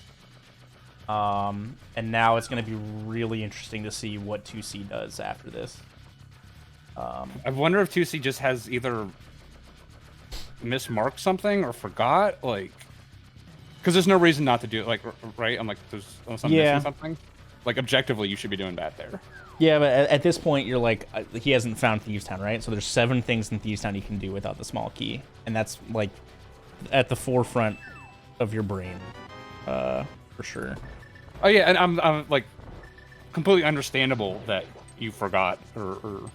And now it's going to be really interesting to see what 2C does after this. I wonder if 2C just has either mismarked something or forgot, like, because there's no reason not to do it, like, right? I'm like, unless I'm missing something. Like, objectively, you should be doing bat there. Yeah, but at this point, you're like, he hasn't found Thieves Town, right? So there's 7 things in Thieves Town you can do without the small key. And that's, like, at the forefront of your brain, for sure. Oh, yeah, and I'm like, completely understandable that you forgot, or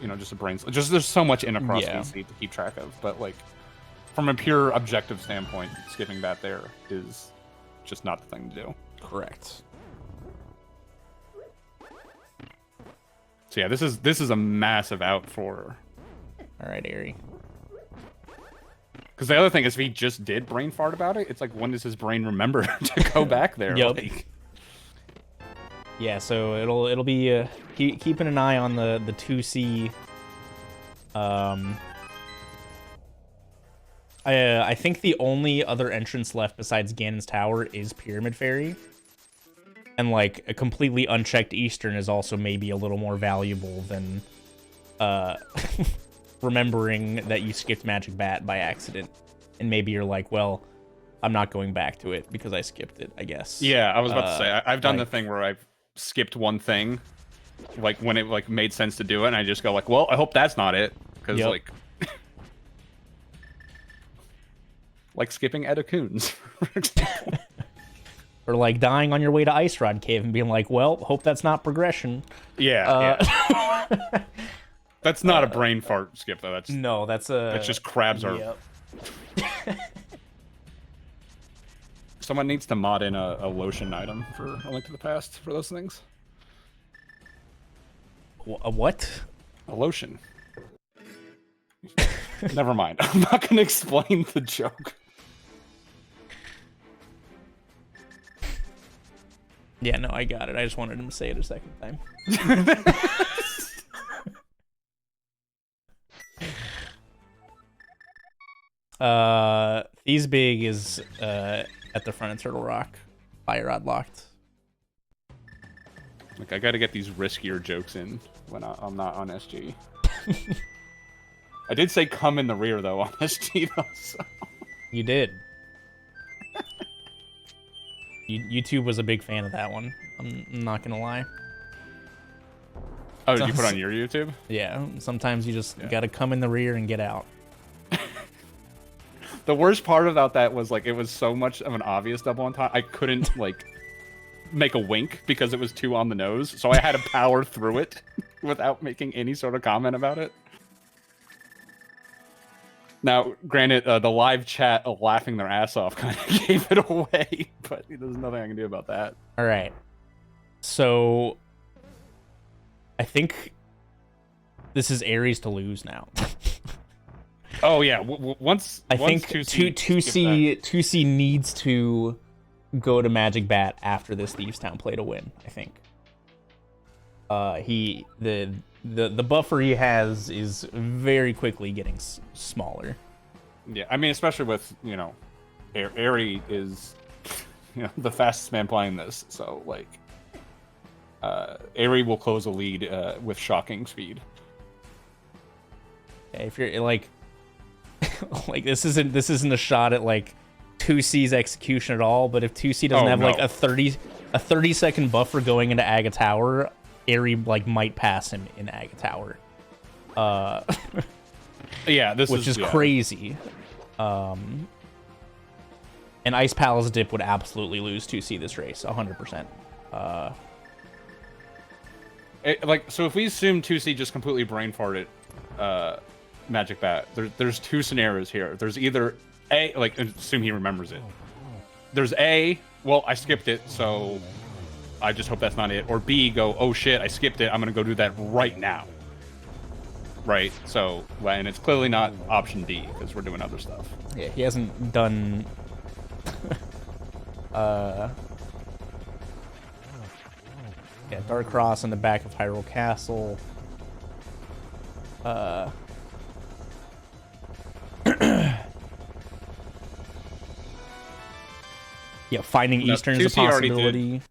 you know, just a brain... Just there's so much in a CrossKeys to keep track of, but, like, from a pure objective standpoint, skipping that there is just not the thing to do. Correct. So yeah, this is a massive out for... All right, Eri. Because the other thing is, if he just did brain fart about it, it's like, when does his brain remember to go back there? Yep. Like... Yeah, so it'll be keeping an eye on the 2C. I think the only other entrance left besides Ganon's Tower is Pyramid Fairy. And, like, a completely unchecked Eastern is also maybe a little more valuable than remembering that you skipped Magic Bat by accident. And maybe you're like, well, I'm not going back to it because I skipped it, I guess. Yeah, I was about to say, I've done the thing where I've skipped one thing, like, when it, like, made sense to do it, and I just go, like, well, I hope that's not it. Because, like... like skipping Edacoons, for example. Or, like, dying on your way to Ice Rod Cave and being like, well, hope that's not progression. Yeah, yeah. That's not a brain fart skip, though. That's no, that's a... That's just crabs are... Someone needs to mod in a lotion item for A Link to the Past for those things. A what? A lotion. Never mind. I'm not going to explain the joke. Yeah, no, I got it. I just wanted him to say it a second time. These big is at the front of Turtle Rock. Fire Rod locked. Like, I gotta get these riskier jokes in when I'm not on SG. I did say come in the rear, though, on SG, though, so... You did. YouTube was a big fan of that one. I'm not gonna lie. Oh, did you put on your YouTube? Yeah, sometimes you just gotta come in the rear and get out. The worst part about that was, like, it was so much of an obvious double entendre. I couldn't, like, make a wink because it was too on the nose, so I had to power through it without making any sort of comment about it. Now, granted, the live chat laughing their ass off kind of gave it away, but there's nothing I can do about that. All right. So, I think this is Aries to lose now. Oh yeah, once I think 2C needs to go to Magic Bat after this Thieves Town play to win. I think. The buffer he has is very quickly getting smaller. Yeah, I mean, especially with, you know, Eri is, you know, the fastest man playing this, so, like, Eri will close a lead with shocking speed. Yeah, if you're like, like this isn't a shot at like 2C's execution at all, but if 2C doesn't have like a 30-second buffer going into Aga Tower, Eri like might pass him in Aga Tower. Yeah, which is crazy. And Ice Palace Dip would absolutely lose 2C this race, 100%. Like, so if we assume 2C just completely brain farted Magic Bat, there's two scenarios here. There's either A, like, assume he remembers it. There's A, well, I skipped it, so I just hope that's not it. Or B, go, oh shit, I skipped it, I'm gonna go do that right now. Right, so, and it's clearly not option D, because we're doing other stuff. Yeah, he hasn't done... yeah, Dark Cross in the back of Hyrule Castle. Yeah, finding No, Eastern is a 2C already did. possibility.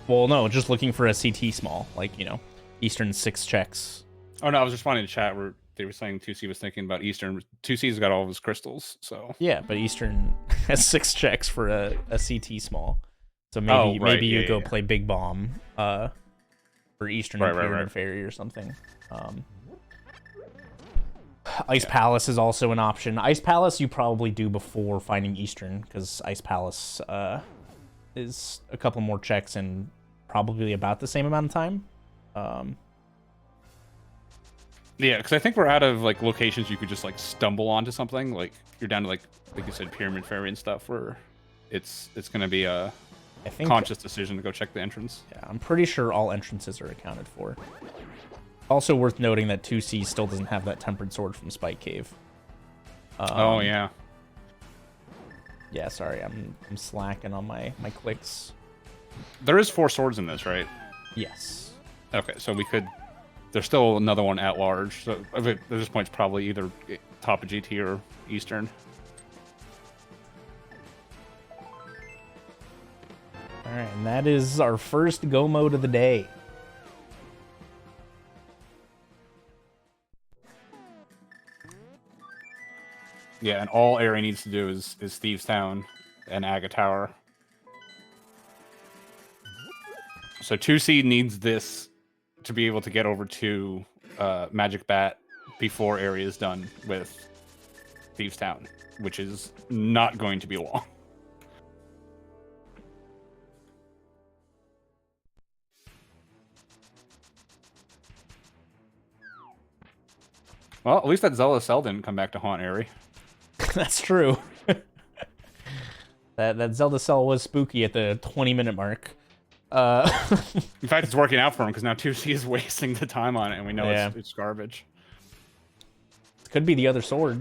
Well, no, just looking for a CT small, like, you know, Eastern 6 checks. Oh, no, I was responding to chat where they were saying 2C was thinking about Eastern. 2C's got all of his crystals, so... Yeah, but Eastern has 6 checks for a CT small. So maybe Oh, right, maybe you yeah, go yeah. play Big Bomb for Eastern and Pyramid Fairy or something. Ice Palace is also an option. Ice Palace you probably do before finding Eastern, because Ice Palace is a couple more checks and probably about the same amount of time. Yeah, because I think we're out of like locations you could just like stumble onto something. Like you're down to like you said, Pyramid Fairy and stuff, where it's gonna be a conscious decision to go check the entrance. Yeah, I'm pretty sure all entrances are accounted for. Also worth noting that 2C still doesn't have that Tempered Sword from Spike Cave. Oh yeah. Yeah, sorry, I'm slacking on my clicks. There is 4 swords in this, right? Yes. Okay, so we could. There's still another one at large. So at this point, it's probably either top of GT or Eastern. All right, and that is our first go mode of the day. Yeah, and all Area needs to do is Thieves Town and Aga Tower. So 2C needs this to be able to get over to Magic Bat before Area is done with Thieves Town, which is not going to be long. Well, at least that Zelda Cell didn't come back to haunt Area. That's true. that Zelda Cell was spooky at the 20-minute mark. In fact, it's working out for him because now 2C is wasting the time on it, and we know it's garbage. It could be the other sword.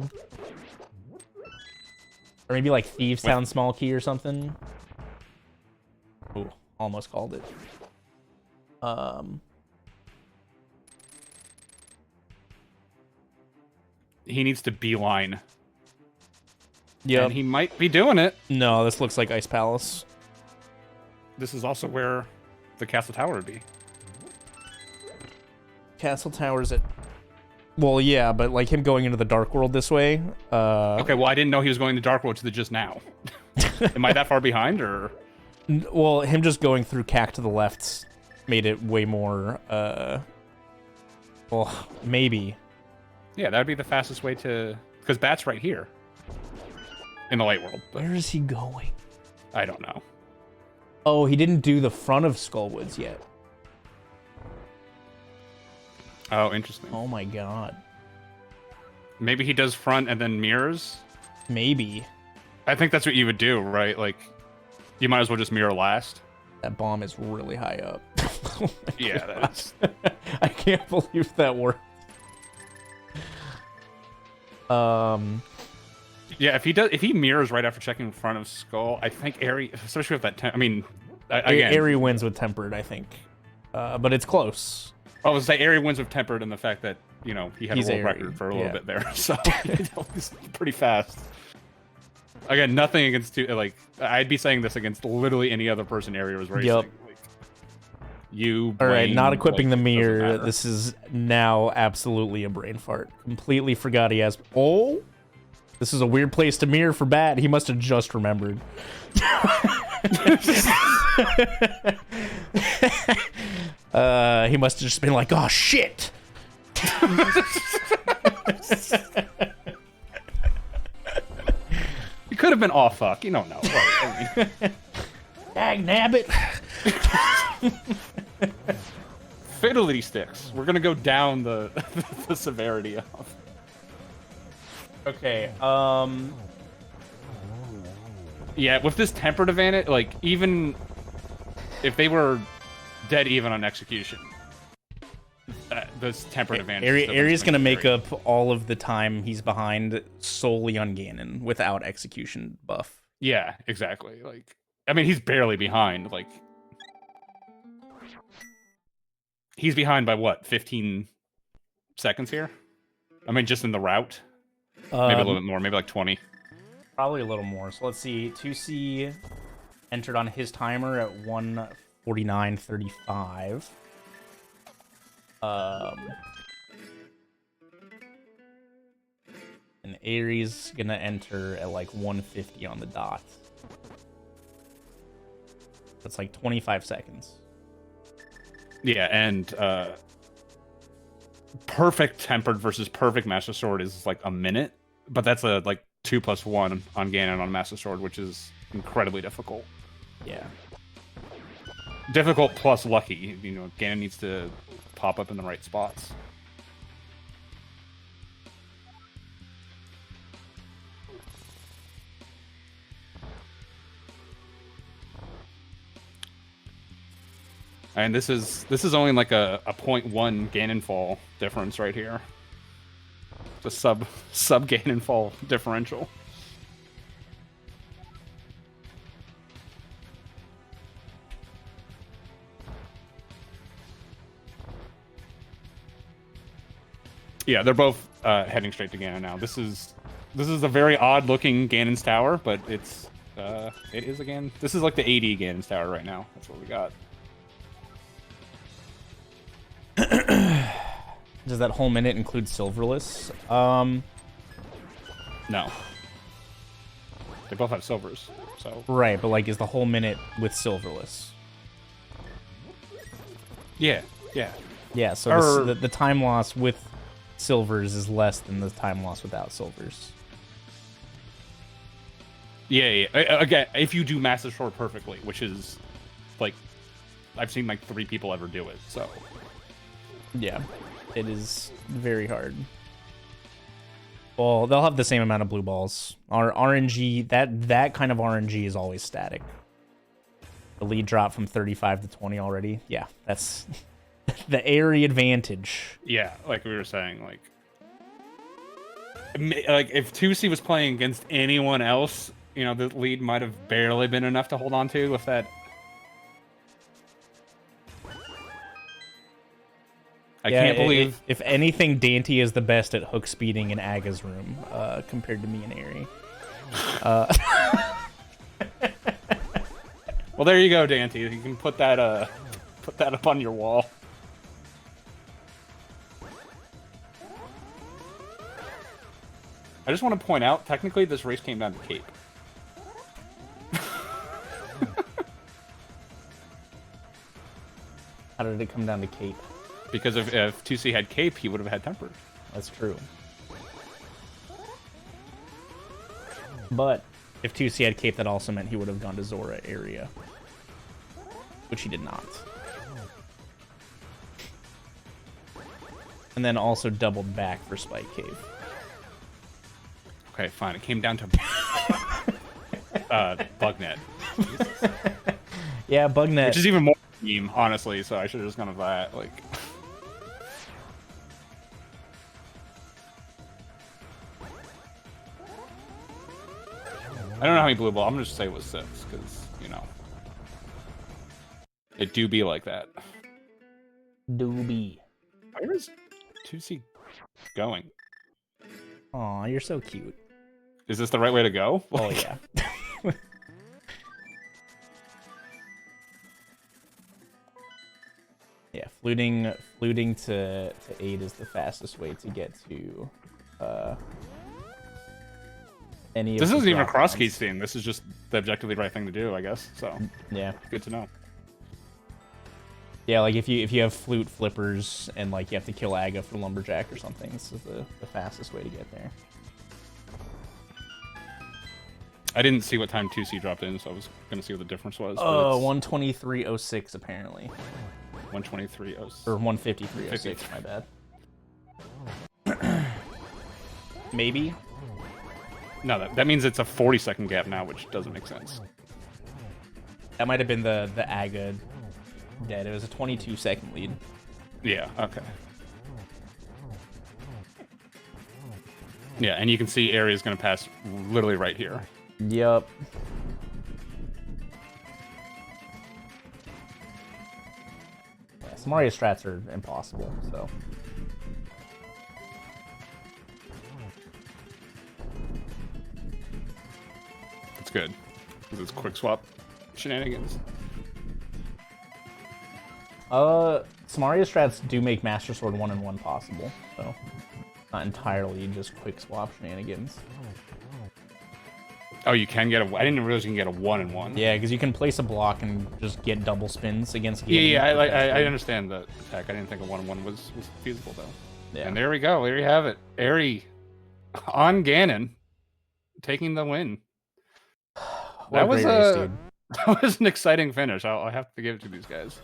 Or maybe like Thieves Town small key or something. Ooh, almost called it. He needs to beeline. Yeah, and he might be doing it. No, this looks like Ice Palace. This is also where the Castle Tower would be. Castle Tower's at... Well, yeah, but like him going into the Dark World this way. Okay, well, I didn't know he was going to Dark World to the just now. Am I that far behind, or...? Well, him just going through CAC to the left made it way more, well, maybe. Yeah, that would be the fastest way to... Because Bat's right here. In the Light World. But... Where is he going? I don't know. Oh, he didn't do the front of Skullwoods yet. Oh, interesting. Oh my god. Maybe he does front and then mirrors? Maybe. I think that's what you would do, right? Like, you might as well just mirror last. That bomb is really high up. Oh yeah, that's... I can't believe that worked. Yeah, if he mirrors right after checking in front of Skull, I think Eri, especially with that, I mean, again, Eri wins with Tempered, I think, but it's close. I was say Eri wins with Tempered, and the fact that he had a world record for a little bit there, so he's pretty fast. Again, nothing against like I'd be saying this against literally any other person Eri was racing. Yep. Like, you. All right, not equipping the mirror. This is now absolutely a brain fart. Completely forgot he has. Oh. This is a weird place to mirror for Bat. He must have just remembered. He must have just been like, oh, shit. He could have been, oh, fuck. You don't know. Right? I mean... Dag nabbit. Fiddly sticks. We're going to go down the severity of... Okay, yeah, with this tempered advantage, like, even if they were dead even on execution, this tempered advantage... Ari's gonna make up all of the time he's behind solely on Ganon without execution buff. Yeah, exactly. Like, I mean, he's barely behind, like... He's behind by, what, 15 seconds here? I mean, just in the route. Maybe a little bit more, maybe like 20. Probably a little more. So let's see. 2C entered on his timer at 1:49:35. And Aries gonna enter at like 1:50 on the dot. That's like 25 seconds. Yeah, and perfect tempered versus perfect Master Sword is like a minute, but that's a like 2+1 on Ganon on Master Sword, which is incredibly difficult. Yeah. Difficult plus lucky. You know, Ganon needs to pop up in the right spots. And this is only like a 0.1 Ganon fall difference right here. The sub Ganon fall differential. Yeah, they're both heading straight to Ganon now. This is a very odd looking Ganon's tower, but it is again. This is like the AD Ganon's tower right now. That's what we got. Does that whole minute include silverless? No. They both have silvers, so. Right, but like, is the whole minute with silverless? Yeah, yeah. Yeah, so the time loss with silvers is less than the time loss without silvers. Yeah. Again, if you do Master Sword perfectly, which is, like, I've seen like 3 people ever do it, so. Yeah, it is very hard. Well, they'll have the same amount of blue balls. Our RNG, that kind of RNG is always static. The lead dropped from 35 to 20 already. Yeah, that's the airy advantage. Yeah, like we were saying, like if 2C was playing against anyone else, you know, the lead might have barely been enough to hold on to if that. I can't believe. If anything, Dante is the best at hook speeding in Aga's room compared to me and Airy. Well, there you go, Dante. You can put that up on your wall. I just want to point out, technically, this race came down to Cape. How did it come down to Cape? Because if 2C had Cape, he would have had Tempered. That's true. But if 2C had Cape, that also meant he would have gone to Zora area. Which he did not. And then also doubled back for Spike Cave. Okay, fine. It came down to Bugnet. Yeah, Bugnet. Which is even more meme, honestly, so I should have just gone with that. Like, I don't know how many blue ball. I'm gonna just say it was 6, because, you know, it do be like that. Do be. Where is 2C going? Aw, you're so cute. Is this the right way to go? Oh, yeah. Yeah, fluting to 8 is the fastest way to get to any of This isn't even a drop CrossKeys thing. This is just the objectively right thing to do, I guess. So yeah, good to know. Yeah, like if you have flute flippers and like you have to kill Aga for lumberjack or something, this is the fastest way to get there. I didn't see what time 2C dropped in, so I was gonna see what the difference was. 123.06 apparently. 123.06 or 153.06. My bad. Maybe. No, that means it's a 40-second gap now, which doesn't make sense. That might have been the Aga dead. It was a 22-second lead. Yeah. Okay. Yeah, and you can see area is going to pass literally right here. Yep. Yeah, some Mario strats are impossible, so. It's good. This is quick swap shenanigans. Some Mario strats do make Master Sword 1-in-1 possible, so not entirely just quick swap shenanigans. Oh, you can get a. I didn't realize you can get a 1-in-1. Yeah, because you can place a block and just get double spins against the enemy. Yeah, I understand the attack. I didn't think a 1-in-1 was feasible though. Yeah. And there we go. There you have it. Eri on Ganon, taking the win. That was race, dude. That was an exciting finish. I'll have to give it to these guys.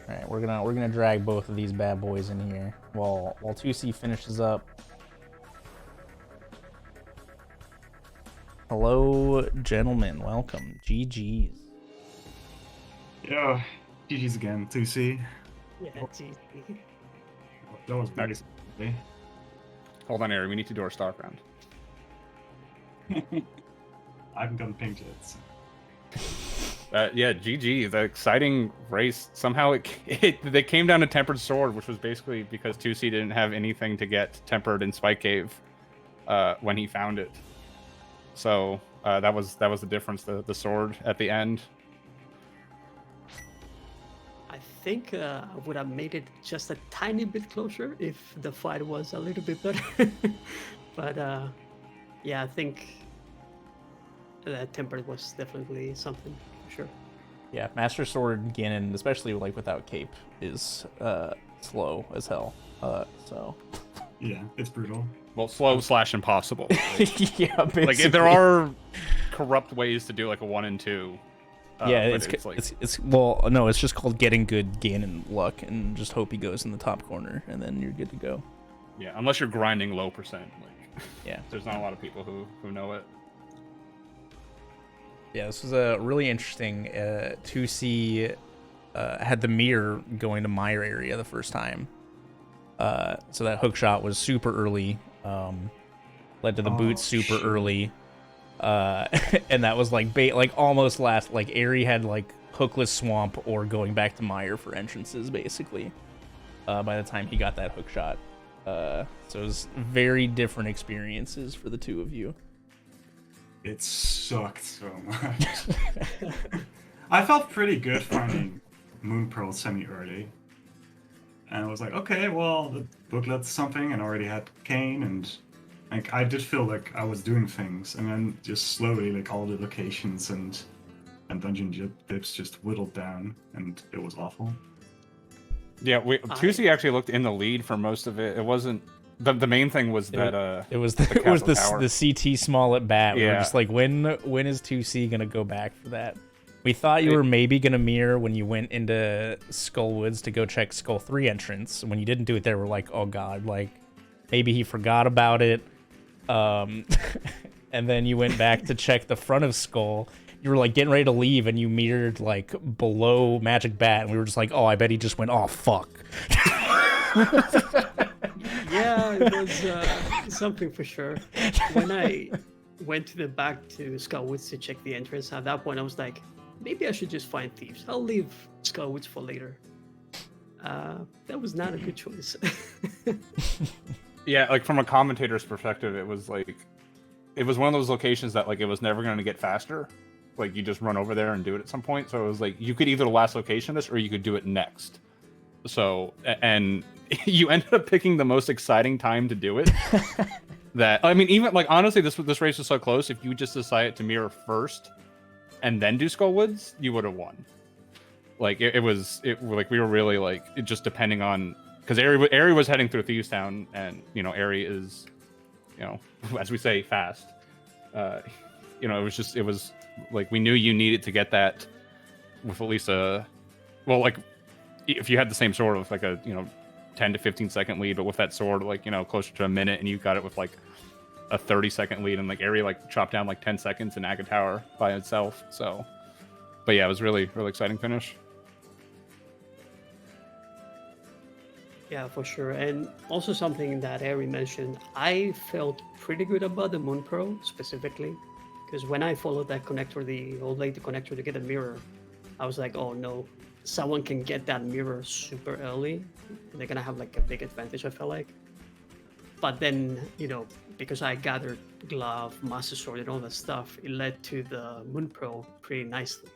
All right, we're gonna drag both of these bad boys in here while 2C finishes up. Hello, gentlemen. Welcome. GG's. Yeah, GG's again. 2C. Yeah, GG. That was very. Hold on, Eri. We need to do our stock round. I haven't gotten pinged yet. So. Yeah, GG. The exciting race. Somehow they came down to Tempered Sword, which was basically because 2C didn't have anything to get tempered in Spike Cave when he found it. So that was the difference. The sword at the end. I think I would have made it just a tiny bit closer if the fight was a little bit better. But yeah, I think that tempered was definitely something for sure. Yeah, Master Sword Ganon, especially like without cape, is slow as hell. So Yeah, it's brutal. Well, slow / impossible. yeah, basically. Like there are corrupt ways to do like a 1 and 2. Yeah, but it's well, no, it's just called getting good Ganon luck and just hope he goes in the top corner and then you're good to go. Yeah, unless you're grinding low percent. Like, yeah, there's not a lot of people who know it. Yeah, this was a really interesting 2C had the mirror going to Meyer area the first time. So that hookshot was super early. Led to the boots super early. And that was like almost last, like Eri had like hookless swamp or going back to Meyer for entrances basically. By the time he got that hookshot. So it was very different experiences for the two of you. It sucked so much. I felt pretty good finding Moon Pearl semi-early. And I was like, okay, well, the booklet's something, and I already had Kane, and like I did feel like I was doing things, and then just slowly, like all the locations and dungeon dips just whittled down, and it was awful. Yeah, 2C actually looked in the lead for most of it. It wasn't the main thing was that it was the CT small at bat. We were just like, when is 2C gonna go back for that? We thought you were maybe gonna mirror when you went into Skullwoods to go check Skull 3 entrance. When you didn't do it there, we're like, oh god, like maybe he forgot about it. And then you went back to check the front of Skull. You were like getting ready to leave, and you mirrored like below Magic Bat, and we were just like, oh, I bet he just went, oh fuck. Yeah, it was something for sure. When I went to the back to Skullwoods to check the entrance, at that point I was like, maybe I should just find Thieves. I'll leave Skullwoods for later. That was not a good choice. Yeah, like from a commentator's perspective, it was one of those locations that like it was never going to get faster. Like you just run over there and do it at some point. So it was like you could either the last location this or you could do it next. So and you ended up picking the most exciting time to do it. That I mean, even like honestly, this race was so close. If you just decided to mirror first and then do Skullwoods, you would have won. Like it was like we were really like it just depending on because Eri was heading through Thieves Town, and you know Eri is, you know, as we say, fast. You know, it was like we knew you needed to get that with at least like if you had the same sword with like a 10 to 15 second lead, but with that sword like closer to a minute, and you got it with like a 30-second lead, and like Eri like chopped down like 10 seconds in Aga Tower by itself. So, but yeah, it was really exciting finish. Yeah, for sure. And also something that Eri mentioned, I felt pretty good about the Moon Pearl specifically, because when I followed that connector, the old lady connector to get a mirror, I was like, oh no, someone can get that mirror super early. They're gonna have like a big advantage, I felt like. but then, because I gathered glove, master sword, and all that stuff, it led to the Moon Pearl pretty nicely.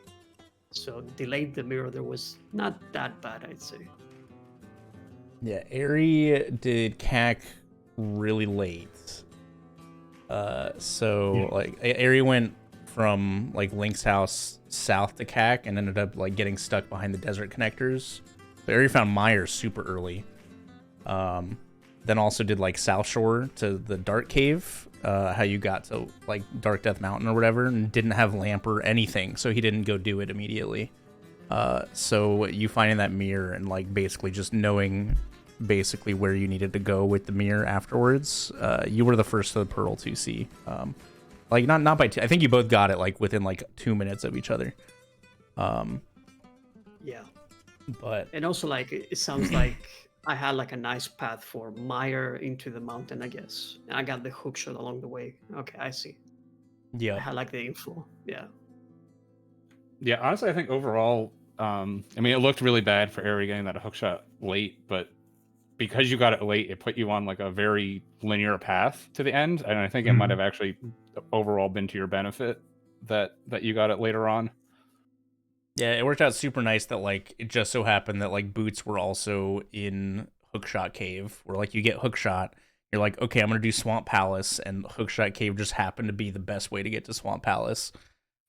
So delayed the mirror there was not that bad, I'd say. Yeah, Eri did CAC really late. Like Eri went from like Link's house south to CAC and ended up like getting stuck behind the desert connectors. So Eri found Myers super early. Then also did like South Shore to the Dark Cave, how you got to like Dark Death Mountain or whatever, and didn't have lamp or anything, so he didn't go do it immediately. So you finding that mirror and like basically just knowing basically where you needed to go with the mirror afterwards, you were the first to the Pearl 2C. Like not by two, I think you both got it like within like 2 minutes of each other. Yeah. But And also like it sounds like I had like a nice path for Meyer into the mountain, I guess. And I got the hookshot along the way. Okay, I see. I yeah, had like the info. Yeah. Yeah, honestly, I think overall, I mean, it looked really bad for Eri getting that hookshot late, but because you got it late, it put you on like a very linear path to the end, and I think it might have actually overall been to your benefit that you got it later on. yeah, it worked out super nice that like it just so happened that like Boots were also in Hookshot Cave, where like you get Hookshot, you're like, okay, I'm gonna do Swamp Palace, and Hookshot Cave just happened to be the best way to get to Swamp Palace.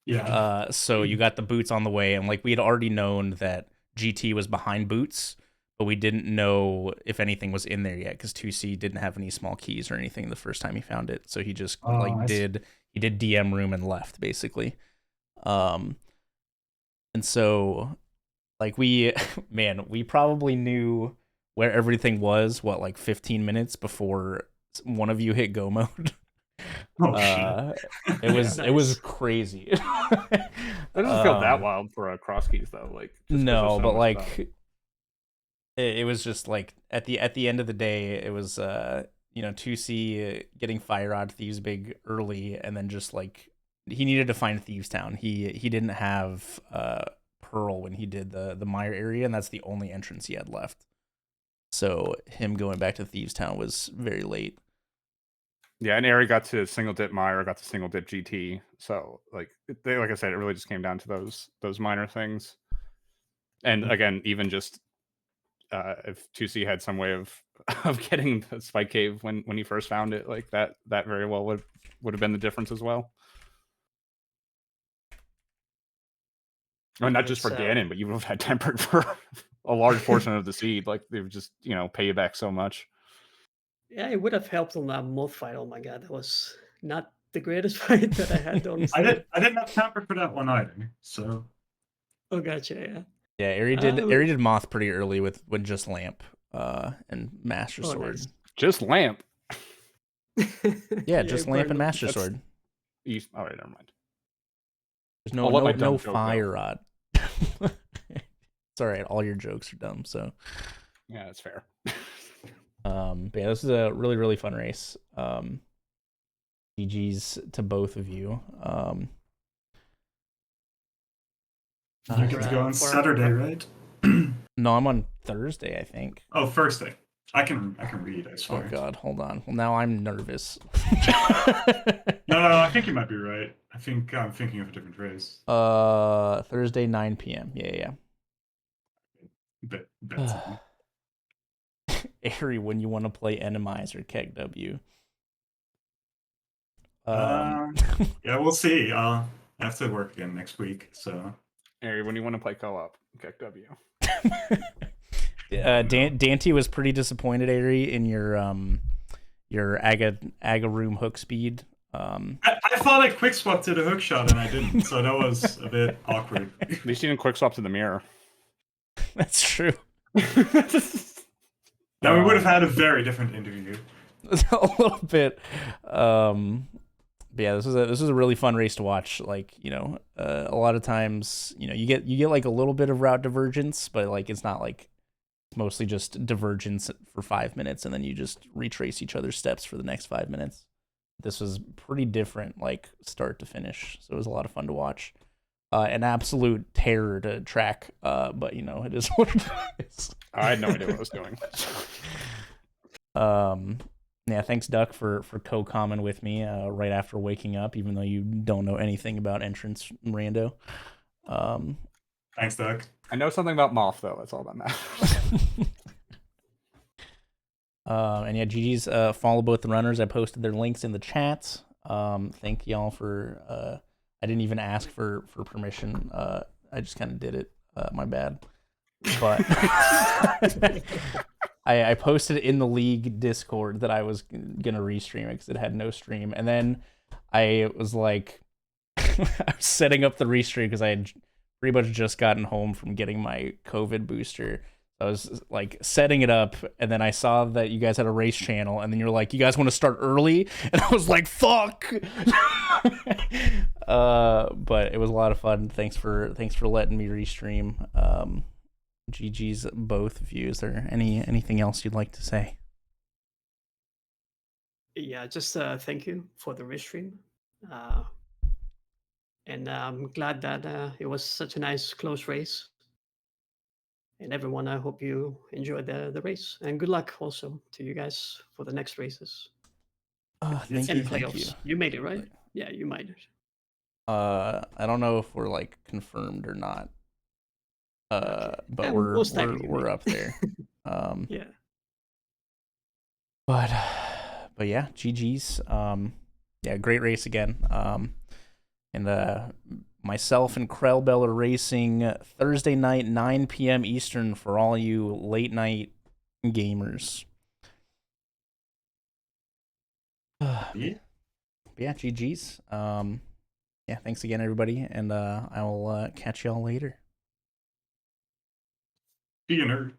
Yeah. So you got the Boots on the way, and like we had already known that GT was behind Boots, but we didn't know if anything was in there yet because 2C didn't have any small keys or anything the first time he found it. So he just did DM room and left basically. And so like we probably knew where everything was, like 15 minutes before one of you hit go mode. Oh shit. It was crazy. It doesn't feel that wild for CrossKeys though. Like no, but like it was just like at the end of the day, it was 2C getting Fire Rod Thieves big early, and then just like he needed to find Thieves Town. He didn't have Pearl when he did the Meyer area, and that's the only entrance he had left. So him going back to Thieves Town was very late. Yeah, and Eri got to single dip Meyer, got to single dip GT. So like I said, it really just came down to those minor things. And again, even just if 2C had some way of getting the Spike Cave when he first found it, like that very well would have been the difference as well. I mean, not just for Ganon, but you would have had tempered for a large portion of the seed. Like they would just pay you back so much. Yeah, it would have helped on that moth fight. Oh my god, that was not the greatest fight that I had, honestly. I didn't have temper for that one either. So. Oh, gotcha. Yeah. Yeah, Eri did Moth pretty early with just Lamp and Master Sword. Nice. Just Lamp. Yeah, just Lamp and Master Sword. All right, never mind. There's no Fire Rod. It's all right. All your jokes are dumb. So yeah, that's fair. But yeah, this is a really, really fun race. GG's to both of you. You get to go on Saturday, right? No, I'm on Thursday, I think. Oh, Thursday. I can read, I swear. Oh god, hold on. Well, now I'm nervous. No, I think you might be right. I think I'm thinking of a different race. Thursday 9 p.m. Yeah. Bet. Eri, when you want to play Enemize or Keg W. Yeah, we'll see. I have to work again next week, so. Eri, when you want to play co-op, Keg W. Dante was pretty disappointed, Eri, in your Aga room hook speed. I thought I quick swapped to the hook shot and I didn't, so that was a bit awkward. At least you didn't quick swap to the mirror. That's true. Now we would have had a very different interview. A little bit. But yeah, this is a really fun race to watch. Like, a lot of times, you get like a little bit of route divergence, but like it's not like mostly just divergence for 5 minutes and then you just retrace each other's steps for the next 5 minutes. This was pretty different, like start to finish. So it was a lot of fun to watch. An absolute terror to track, but it is what it is. I had no idea what I was doing. Yeah, thanks Duck for co-commenting with me right after waking up, even though you don't know anything about entrance rando. Thanks, Doug. I know something about Moth though. That's all that matters. And yeah, GG's follow both the runners. I posted their links in the chats. Thank y'all for. I didn't even ask for permission. I just kind of did it. My bad. But I posted in the league Discord that I was gonna restream it because it had no stream, and then I was like, I was setting up the restream because I had pretty much just gotten home from getting my COVID booster. I was like setting it up, and then I saw that you guys had a race channel, and then you're like, "You guys want to start early?" And I was like, "Fuck!" But it was a lot of fun. Thanks for letting me restream. GG's both of you. Is there anything else you'd like to say? Yeah, just thank you for the restream. And I'm glad that it was such a nice close race. And everyone, I hope you enjoyed the race. And good luck also to you guys for the next races. Thank And you. playoffs. You made it, right? Yeah, you made it. I don't know if we're like confirmed or not. Okay. But And we're most likely you we're made up there. Yeah. But yeah, GG's. Yeah, great race again. And myself and Krellbell are racing Thursday night, 9 p.m. Eastern for all you late night gamers. Yeah. Yeah, GG's. Yeah, thanks again, everybody, and I will catch y'all later. See you, nerds.